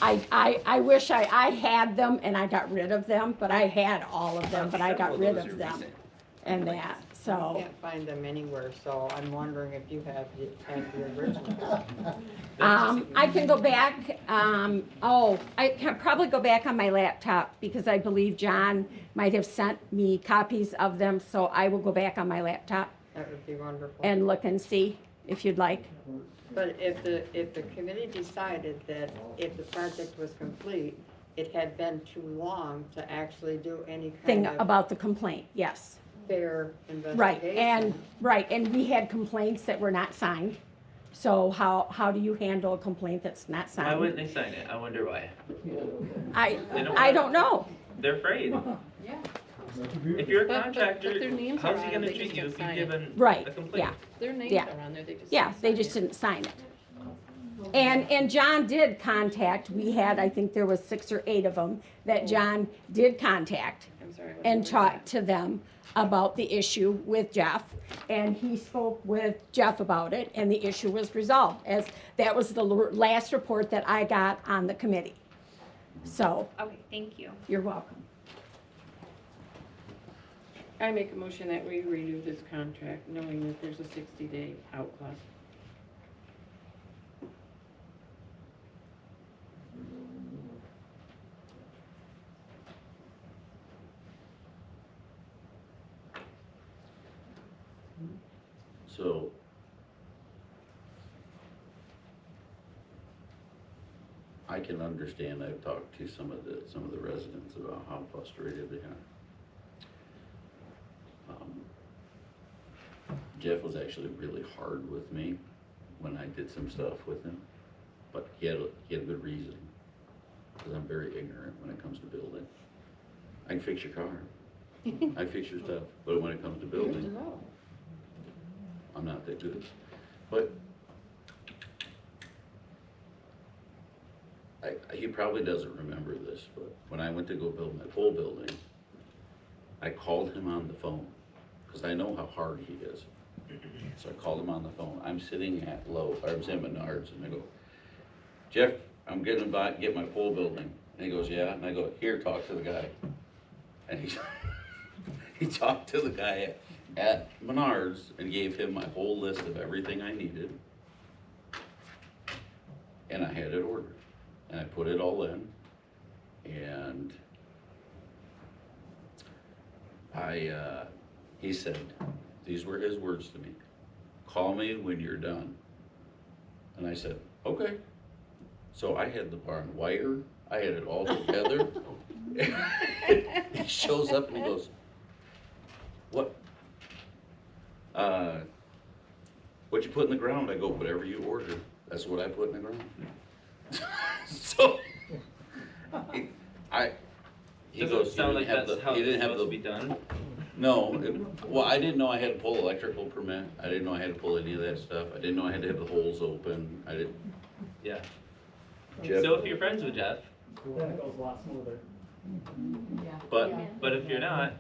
I wish I had them and I got rid of them, but I had all of them, but I got rid of them and that, I so. can't find them anywhere, so I'm wondering if you have the original. I can go back, I can probably go back on my laptop because I believe John might have sent me copies of them, so I will go back on my laptop That would be wonderful. and look and see if you'd like. But if the committee decided that if the project was complete, it had been too long to actually do any Thing kind of about the complaint, yes. fair Right, investigation. and we had complaints that were not signed. So how do you handle a complaint that's not Why signed? wouldn't they sign it? I wonder why. I don't know. They're afraid. Yeah. If you're a But contractor, their names how's are he on it, gonna they treat just you don't if sign you've it. given Right, a complaint? yeah. Their names Yeah. are on there, they just. Yeah, didn't they sign just it. didn't sign it. And John did contact, we had, I think there was 6 or 8 of them that John did contact I'm sorry. I wasn't and aware of talked to them about the issue with Jeff. And he spoke with Jeff about it and the issue was resolved, as that was the last report that I got on the committee. So, Okay, thank you. you're welcome. I make a motion that we renew this contract, knowing that there's a 60-day out clause. So, I can understand, I've talked to some of the residents about how frustrated they are. Jeff was actually really hard with me when I did some stuff with him, but he had a good reason, because I'm very ignorant when it comes to building. I can fix your car, I fix your stuff, but when it comes to building, I'm not that good. But he probably doesn't remember this, but when I went to go build my pole building, I called him on the phone, because I know how hard he is. So I called him on the phone. I'm sitting at Menards, and I go, Jeff, I'm getting by, get my pole building. And he goes, yeah. And I go, here, talk to the guy. And he talked to the guy at Menards and gave him my whole list of everything I needed. And I had it ordered. And I put it all in. And he said, these were his words to me, call me when you're done. And I said, okay. So I had the barn wire, I had it all together. He shows up and he goes, what? What you put in the ground? I go, whatever you order, that's what I put in the ground. So, he Does goes, it sound you like didn't have that's the, how you it's didn't have supposed the, to be done? no, well, I didn't know I had to pull electrical permit, I didn't know I had to pull any of that stuff, I didn't know I had to have the holes open, I didn't. Yeah. Jeff- So if you're friends with Jeff, Then it goes a lot smoother. But, but if you're not,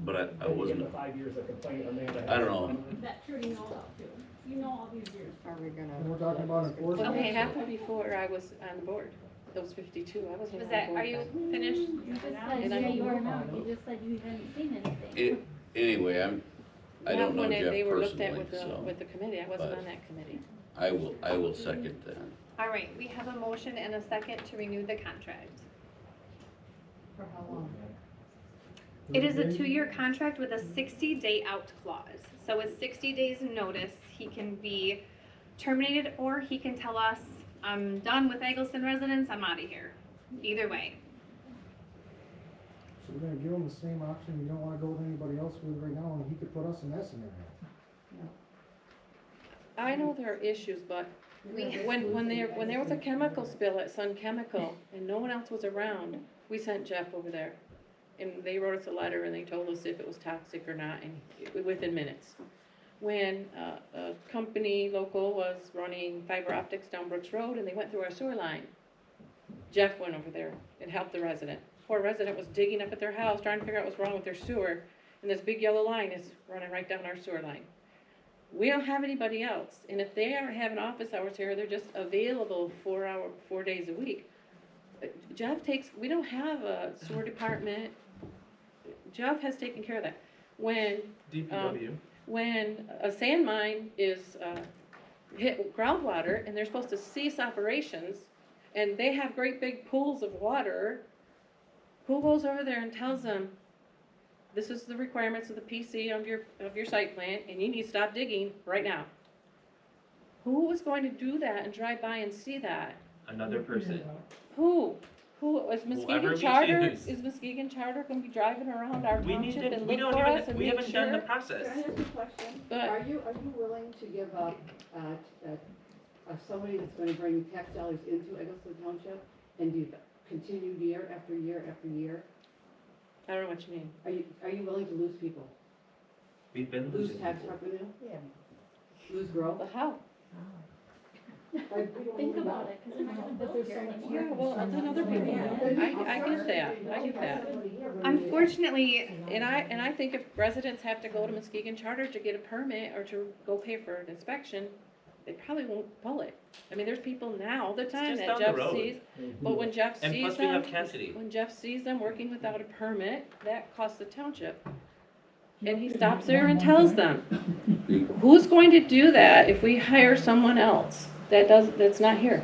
but I Then you wasn't, get the 5 years of complaint Amanda. I don't know. That Trudy knows that too. You know all these years. Are we gonna? And we're talking about enforcement. Okay, it happened before I was on the board. Those 52, I wasn't on Was the that, board are you then. finished? You just said, And I yeah, you know are you now, are. you just said you hadn't seen anything. Anyway, I don't know Not when Jeff they were looked at personally, with the so committee, I wasn't but- on that committee. I will second that. All right, we have a motion and a second to renew the contract. For how long? It is a 2-year contract with a 60-day out clause. So with 60 days notice, he can be terminated or he can tell us, I'm done with Egelston residents, I'm out of here. Either way. So we're gonna give him the same option, you don't wanna go with anybody else with right now, and he could put us in that scenario. I know there are issues, but when there was a chemical spill at Sun Chemical and no one else was around, we sent Jeff over there. And they wrote us a letter and they told us if it was toxic or not, and within minutes. When a company local was running fiber optics down Brooks Road and they went through our sewer line, Jeff went over there and helped the resident. Poor resident was digging up at their house, trying to figure out what's wrong with their sewer, and this big yellow line is running right down our sewer line. We don't have anybody else, and if they aren't having office hours here, they're just available 4 days a week. We don't have a sewer department. Jeff has taken care of that. When a sand mine is hit groundwater and they're supposed to cease operations, and they have great big pools of water, who goes over there and tells them, this is the requirements of the PC of your site plan, and you need to stop digging right now? Who was going to do that and drive by and see that? Another person. Who is Whoever Muskegon we Charter? choose. Is Muskegon Charter going to be driving around our We need township to, and we look don't for even, us and we make haven't sure? done the process. Can I ask you a question? But- Are you willing to give up, somebody that's gonna bring tax dollars into Egelston Township and do continued year after year after year? I don't know what you mean. Are you willing to lose people? We've been Lose losing tax people. revenue? Lose growth? But how? Think about it, because they're not gonna build here Yeah, well, then other people. I get that. I get that. Unfortunately, And I think if residents have to go to Muskegon Charter to get a permit or to go pay for an inspection, they probably won't pull it. I mean, there's people now all the time just that down the Jeff road. sees, but when Jeff And sees plus we have them, Cassidy. when Jeff sees them working without a permit, that costs the township. And he stops there and tells them, who's going to do that if we hire someone else that's not here?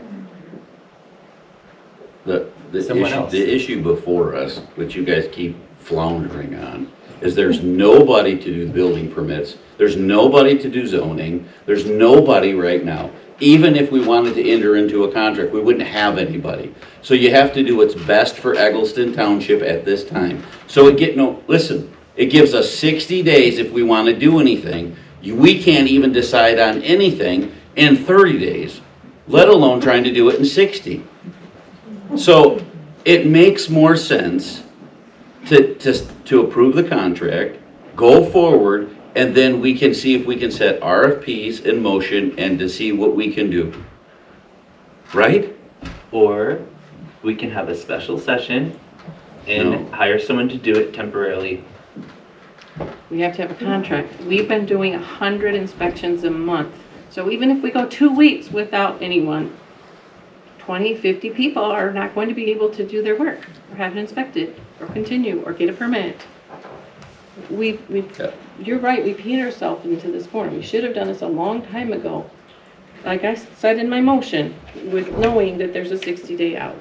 Someone else. The issue before us, which you guys keep floundering on, is there's nobody to do building permits, there's nobody to do zoning, there's nobody right now. Even if we wanted to enter into a contract, we wouldn't have anybody. So you have to do what's best for Egelston Township at this time. So it gives us 60 days if we want to do anything. We can't even decide on anything in 30 days, let alone trying to do it in 60. So it makes more sense to approve the contract, go forward, and then we can see if we can set RFPs in motion and to see what we can do. Right? Or we can have a special session and hire someone to do it temporarily. We have to have a contract. We've been doing 100 inspections a month. So even if we go 2 weeks without anyone, 20, 50 people are not going to be able to do their work or have it inspected or continue or get a permit. You're right, we paint ourselves into this corner. We should have done this a long time ago. Like I said in my motion, with knowing that there's a 60-day out.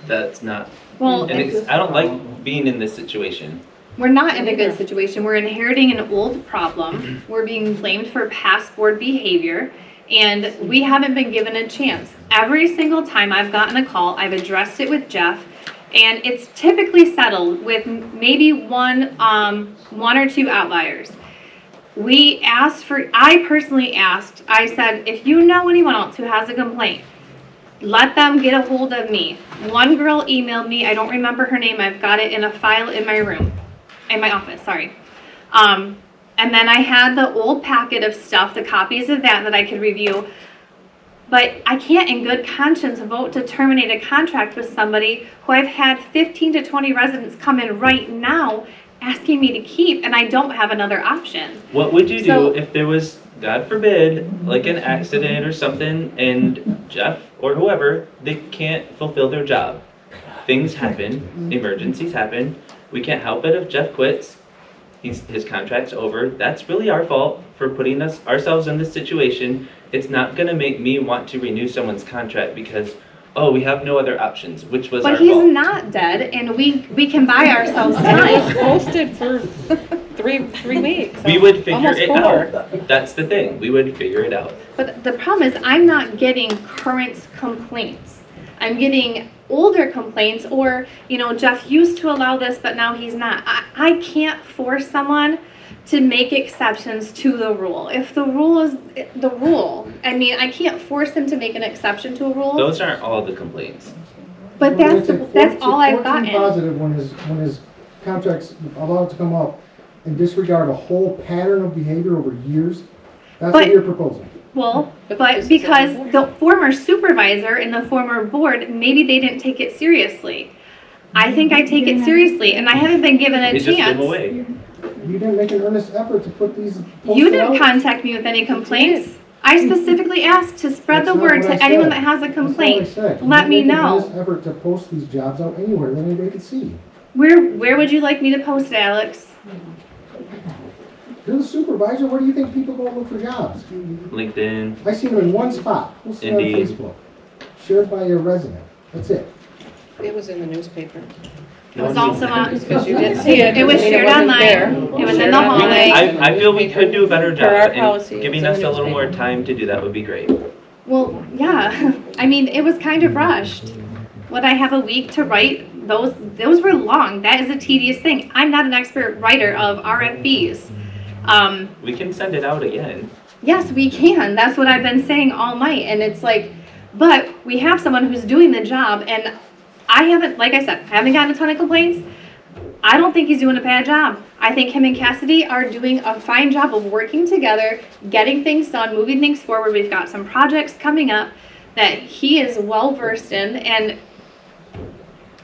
That's not, well, I don't like being in this situation. we're not in a good situation. We're inheriting an old problem. We're being blamed for past board behavior, and we haven't been given a chance. Every single time I've gotten a call, I've addressed it with Jeff, and it's typically settled with maybe one or two outliers. I personally asked, I said, if you know anyone else who has a complaint, let them get a hold of me. One girl emailed me, I don't remember her name, I've got it in a file in my room, in my office, sorry. And then I had the old packet of stuff, the copies of that I could review. But I can't in good conscience vote to terminate a contract with somebody who I've had 15 to 20 residents come in right now asking me to keep, and I don't have another option. What would you do if there was, God forbid, like an accident or something, and Jeff or whoever, they can't fulfill their job? Things happen, emergencies happen. We can't help it if Jeff quits. His contract's over. That's really our fault for putting ourselves in this situation. It's not going to make me want to renew someone's contract because, we have no other options, which was our fault. But he's not dead, and we can buy ourselves time. Posted for three weeks. We would figure Almost it 4. out. That's the thing. We would figure it out. But the problem is I'm not getting current complaints. I'm getting older complaints, or, you know, Jeff used to allow this, but now he's not. I can't force someone to make exceptions to the rule. If the rule is the rule, I mean, I can't force them to make an exception to a rule. Those aren't all the complaints. But Well, that's all I've 14 gotten. positive when his contract's allowed to come up and disregard a whole pattern of behavior over years. That's what But- you're proposing. Well, but because the former supervisor and the former board, maybe they didn't take it seriously. I think I take it seriously, and I haven't been given a We just give chance. them away. You didn't make an earnest effort to put these. You posted didn't out. contact me with any complaints. I specifically asked to spread That's the not word what I to anyone said. that has a That's not what I complaint. said. You Let didn't me make an know. earnest effort to post these jobs out anywhere that anybody could see. Where would you like me to post it, Alex? You're the supervisor. Where do you think people go look for jobs? LinkedIn. I see them in one spot. Posted on Indeed. Facebook. Shared by your resident. That's it. It was in the newspaper. It was also on, Because you did see it. it was doesn't mean shared wasn't online. there. It was in the hallway. I feel we could do a better Per our job, policy, and it giving was in us the a little more newspaper. time to do that would be great. Well, yeah. I mean, it was kind of rushed. Would I have a week to write? Those were long. That is a tedious thing. I'm not an expert writer of RFBs. We can send it out again. Yes, we can. That's what I've been saying all night. And it's like, but we have someone who's doing the job, and I haven't, like I said, I haven't gotten a ton of complaints. I don't think he's doing a bad job. I think him and Cassidy are doing a fine job of working together, getting things done, moving things forward. We've got some projects coming up that he is well versed in, and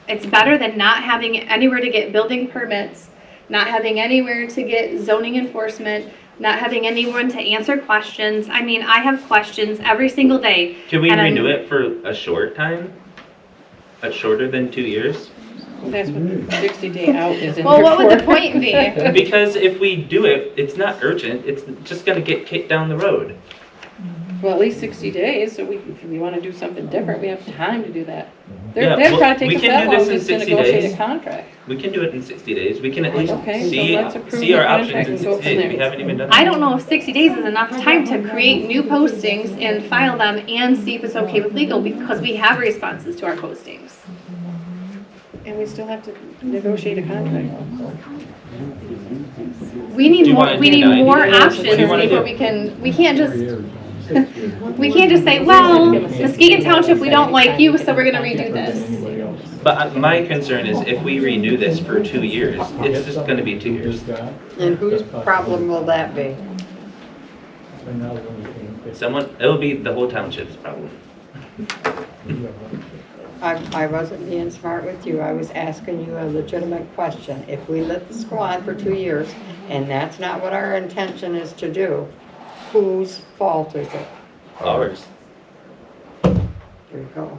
it's better than not having anywhere to get building permits, not having anywhere to get zoning enforcement, not having anyone to answer questions. I mean, I have questions every single day. Can we and I'm- renew it for a short time? Shorter than 2 years? That's what the 60-day out is in Well, there what would the for. point be? Because if we do it, it's not urgent, it's just gonna get kicked down the road. Well, at least 60 days, so if we want to do something different, we have time to do that. Yeah, They'd well, probably we take us can that do long this in just to 60 negotiate days. a contract. We can do it in 60 days, we can at least Okay, so see, let's approve see the our options contract in and go 60 days, from we there. haven't even done I that. don't know if 60 days is enough time to create new postings and file them and see if it's okay with legal, because we have responses to our postings. And we still have to negotiate a contract. We Do need you more, wanna we do need 90 more days? What do options you wanna before do? we can't just, we can't just say, well, Muskegon Township, we don't like you, so we're gonna redo this. But my concern is if we renew this for 2 years, it's just gonna be 2 years. And whose problem will that be? It'll be the whole township's problem. I wasn't being smart with you. I was asking you a legitimate question. If we let this go on for 2 years, and that's not what our intention is to do, whose fault is it? Ours. There you go.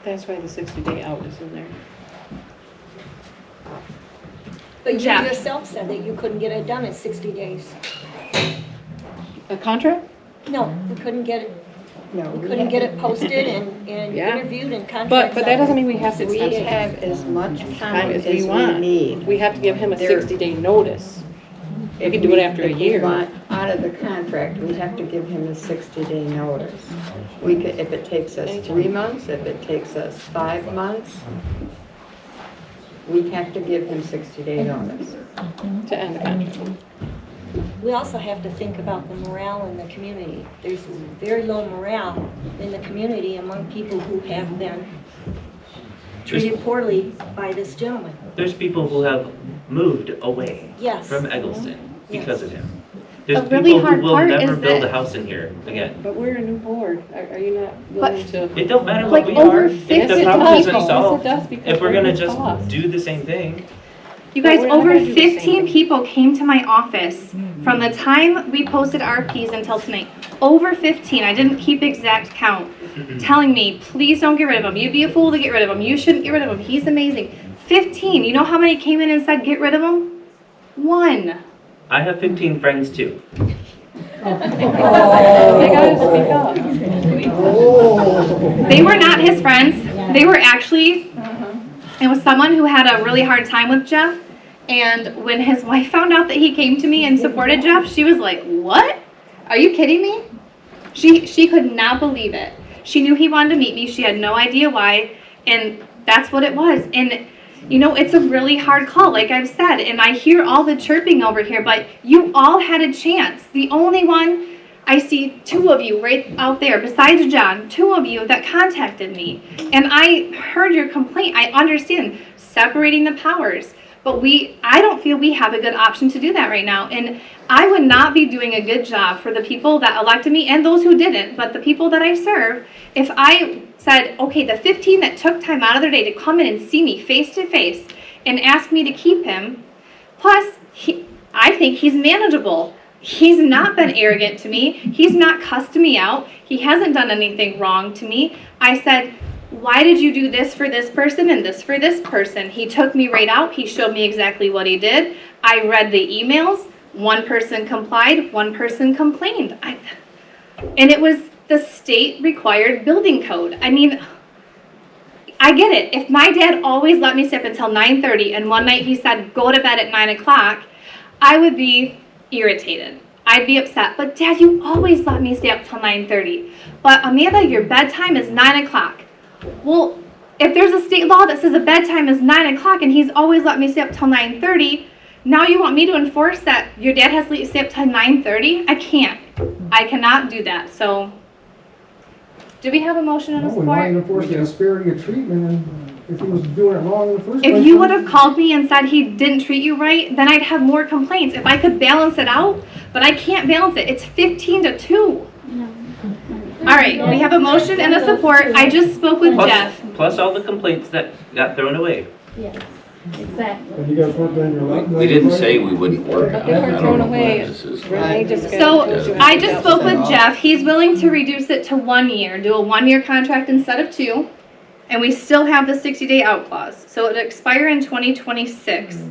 That's why the 60-day out is in there. But you Jeff. yourself said that you couldn't get it done in 60 days. A contract? No, you couldn't get it, No, you we couldn't get it have- posted and Yeah. interviewed and contracts. But that doesn't mean we have to We extend have as much time time as as we we want. need. We have to give him a There- 60-day notice. We If can do it after a if we year. want out of the contract, we have to give him a 60-day notice. We could, if it takes us 3 months, if it takes us 5 months, we have to give him 60-day notice. To end the contract. We also have to think about the morale in the community. There's very low morale in the community among people who have been treated poorly by this gentleman. There's people who have moved away Yes. from Eggleston because Yes. of him. There's The really people who hard will part never is build a that- house in here again. But we're a new board. Are you not willing to? It don't matter Like what we over are, 50 if the problem isn't people. solved, Yes, it does, because if we're gonna it's just cost. do the same thing. You But guys, we're not over gonna do the same 15 thing. people came to my office from the time we posted RPs until tonight. Over 15, I didn't keep exact count, telling me, please don't get rid of him. You'd be a fool to get rid of him. You shouldn't get rid of him. He's amazing. 15, you know how many came in and said get rid of him? 1. I have 15 friends too. They gotta speak up. They were not his friends. They were actually, it was someone who had a really hard time with Jeff. And when his wife found out that he came to me and supported Jeff, she was like, what? Are you kidding me? She could not believe it. She knew he wanted to meet me. She had no idea why, and that's what it was. And you know, it's a really hard call, like I've said, and I hear all the chirping over here, but you all had a chance. The only one, I see 2 of you right out there, besides John, 2 of you that contacted me. And I heard your complaint. I understand separating the powers, but I don't feel we have a good option to do that right now. And I would not be doing a good job for the people that elected me and those who didn't, but the people that I serve, if I said, okay, the 15 that took time out of their day to come in and see me face to face and ask me to keep him, plus I think he's manageable. He's not been arrogant to me. He's not cussed me out. He hasn't done anything wrong to me. I said, why did you do this for this person and this for this person? He took me right out. He showed me exactly what he did. I read the emails. 1 person complied, 1 person complained. And it was the state required building code. I mean, I get it. If my dad always let me stay up until 9:30 and one night he said, go to bed at 9 o'clock, I would be irritated. I'd be upset. But Dad, you always let me stay up till 9:30. But Amanda, your bedtime is 9 o'clock. Well, if there's a state law that says a bedtime is 9 o'clock and he's always let me stay up till 9:30, now you want me to enforce that your dad has to stay up till 9:30? I can't. I cannot do that. So, do we have a motion and a No, we might support? enforce the disparity of treatment, and if he was doing it wrong in the first place. If you would have called me and said he didn't treat you right, then I'd have more complaints. If I could balance it out, but I can't balance it. It's 15-2. All right, we have a motion and a support. I just spoke with Jeff. Plus all the complaints that got thrown away. Yes, exactly. And you guys worked on your We didn't say we wouldn't work on They it. were I don't thrown know away. what this is. So I just spoke with Jeff. He's willing to reduce it to 1 year, do a 1-year contract instead of 2. And we still have the 60-day out clause. So it would expire in 2026. We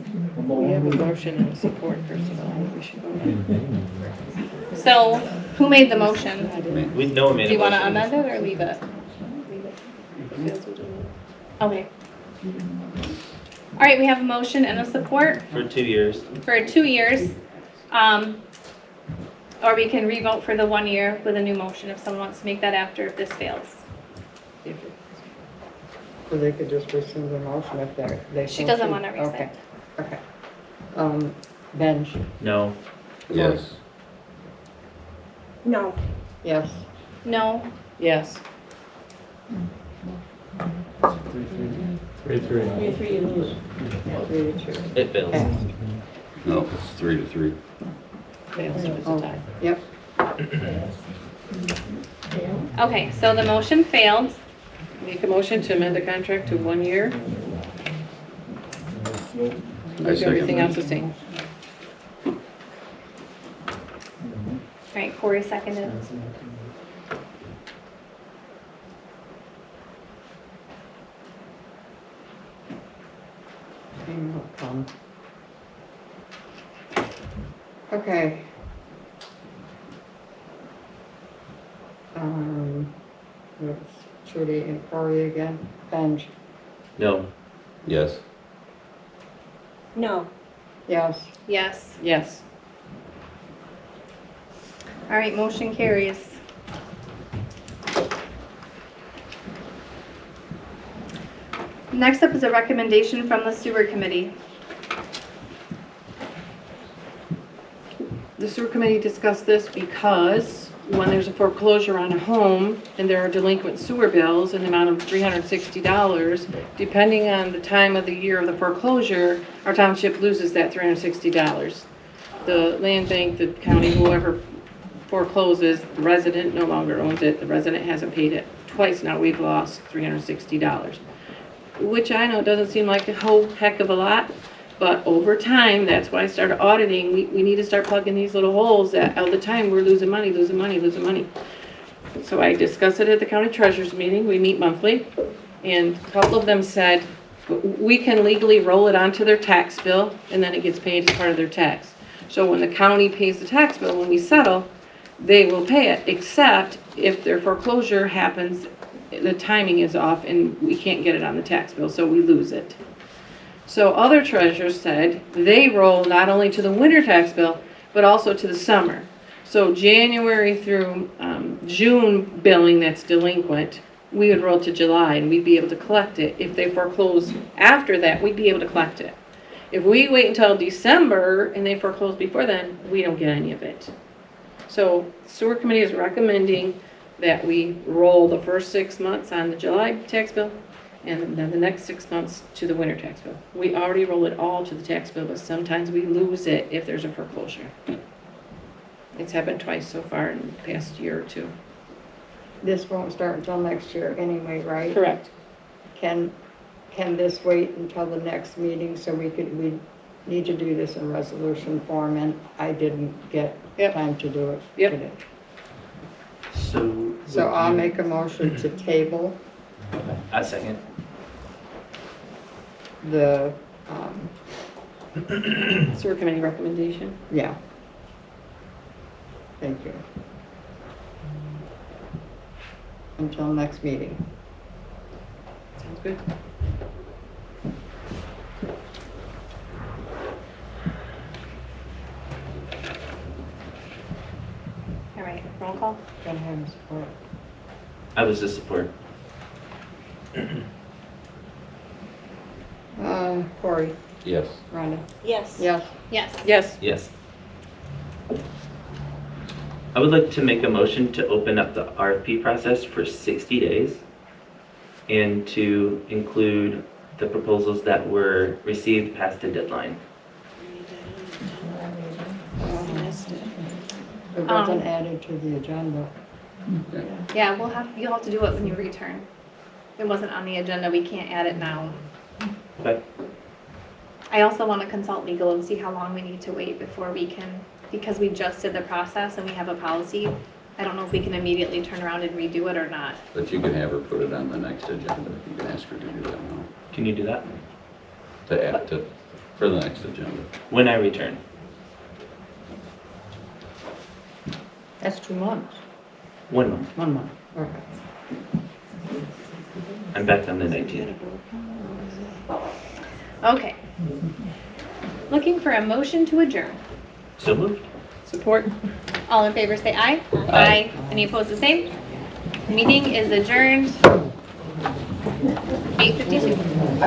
have a motion and a support, first of all. We should vote. So who made the motion? We know him. Do you want to amend it or leave it? Okay. All right, we have a motion and a support For 2 years. for 2 years. Or we can revote for the 1 year with a new motion if someone wants to make that after if this fails. So they could just rescind the motion if they. She doesn't want to rescind. Okay, okay. Benj? No. Yes. No. Yes. No. Yes. 3-3. 3-2. It fails. Passed. No, it's 3-3. Fails, so it's a tie. Yep. Okay, so the motion failed. Make a motion to amend the contract to 1 year. I Leave second everything that. else the same. All right, Corey seconded. Okay. It's Trudy and Corey again. Benj? No. Yes. No. Yes. Yes. Yes. All right, motion carries. Next up is a recommendation from the sewer committee. The sewer committee discussed this because when there's a foreclosure on a home and there are delinquent sewer bills in the amount of $360, depending on the time of the year of the foreclosure, our township loses that $360. The land bank, the county, whoever forecloses, the resident no longer owns it, the resident hasn't paid it. Twice now we've lost $360, which I know doesn't seem like a whole heck of a lot, but over time, that's why I started auditing. We need to start plugging these little holes that all the time we're losing money. So I discussed it at the county treasurer's meeting. We meet monthly. And a couple of them said, we can legally roll it onto their tax bill and then it gets paid as part of their tax. So when the county pays the tax bill, when we settle, they will pay it, except if their foreclosure happens, the timing is off and we can't get it on the tax bill, so we lose it. So other treasurers said they roll not only to the winter tax bill, but also to the summer. So January through June billing that's delinquent, we would roll to July and we'd be able to collect it. If they foreclose after that, we'd be able to collect it. If we wait until December and they foreclose before then, we don't get any of it. So sewer committee is recommending that we roll the first 6 months on the July tax bill and then the next 6 months to the winter tax bill. We already roll it all to the tax bill, but sometimes we lose it if there's a foreclosure. It's happened twice so far in the past year or two. This won't start until next year anyway, right? Correct. Can this wait until the next meeting so we need to do this in resolution form, and I didn't get time to do it today. So I'll make a motion to table A second. the, Sewer committee recommendation. yeah. Thank you. Until next meeting. Sounds good. All right, roll call. Gotta have support. I was a support. Corey, Yes. Rhonda. Yes. Yes. Yes. Yes. Yes. I would like to make a motion to open up the RFP process for 60 days and to include the proposals that were received past the deadline. It wasn't added to the agenda. Yeah, you'll have to do it when you return. It wasn't on the agenda, we can't add it now. Okay. I also want to consult legal and see how long we need to wait before we can, because we just did the process and we have a policy. I don't know if we can immediately turn around and redo it or not. But you can have her put it on the next agenda. You can ask her to do that now. Can you do that? To add to, for the next agenda. When I return. That's 2 months. 1 month. 1 month, okay. I'm back on the 19th. Okay. Looking for a motion to adjourn. So moved. Support. All in favor say aye. Aye. Any opposed, the same? Meeting is adjourned. 8:52.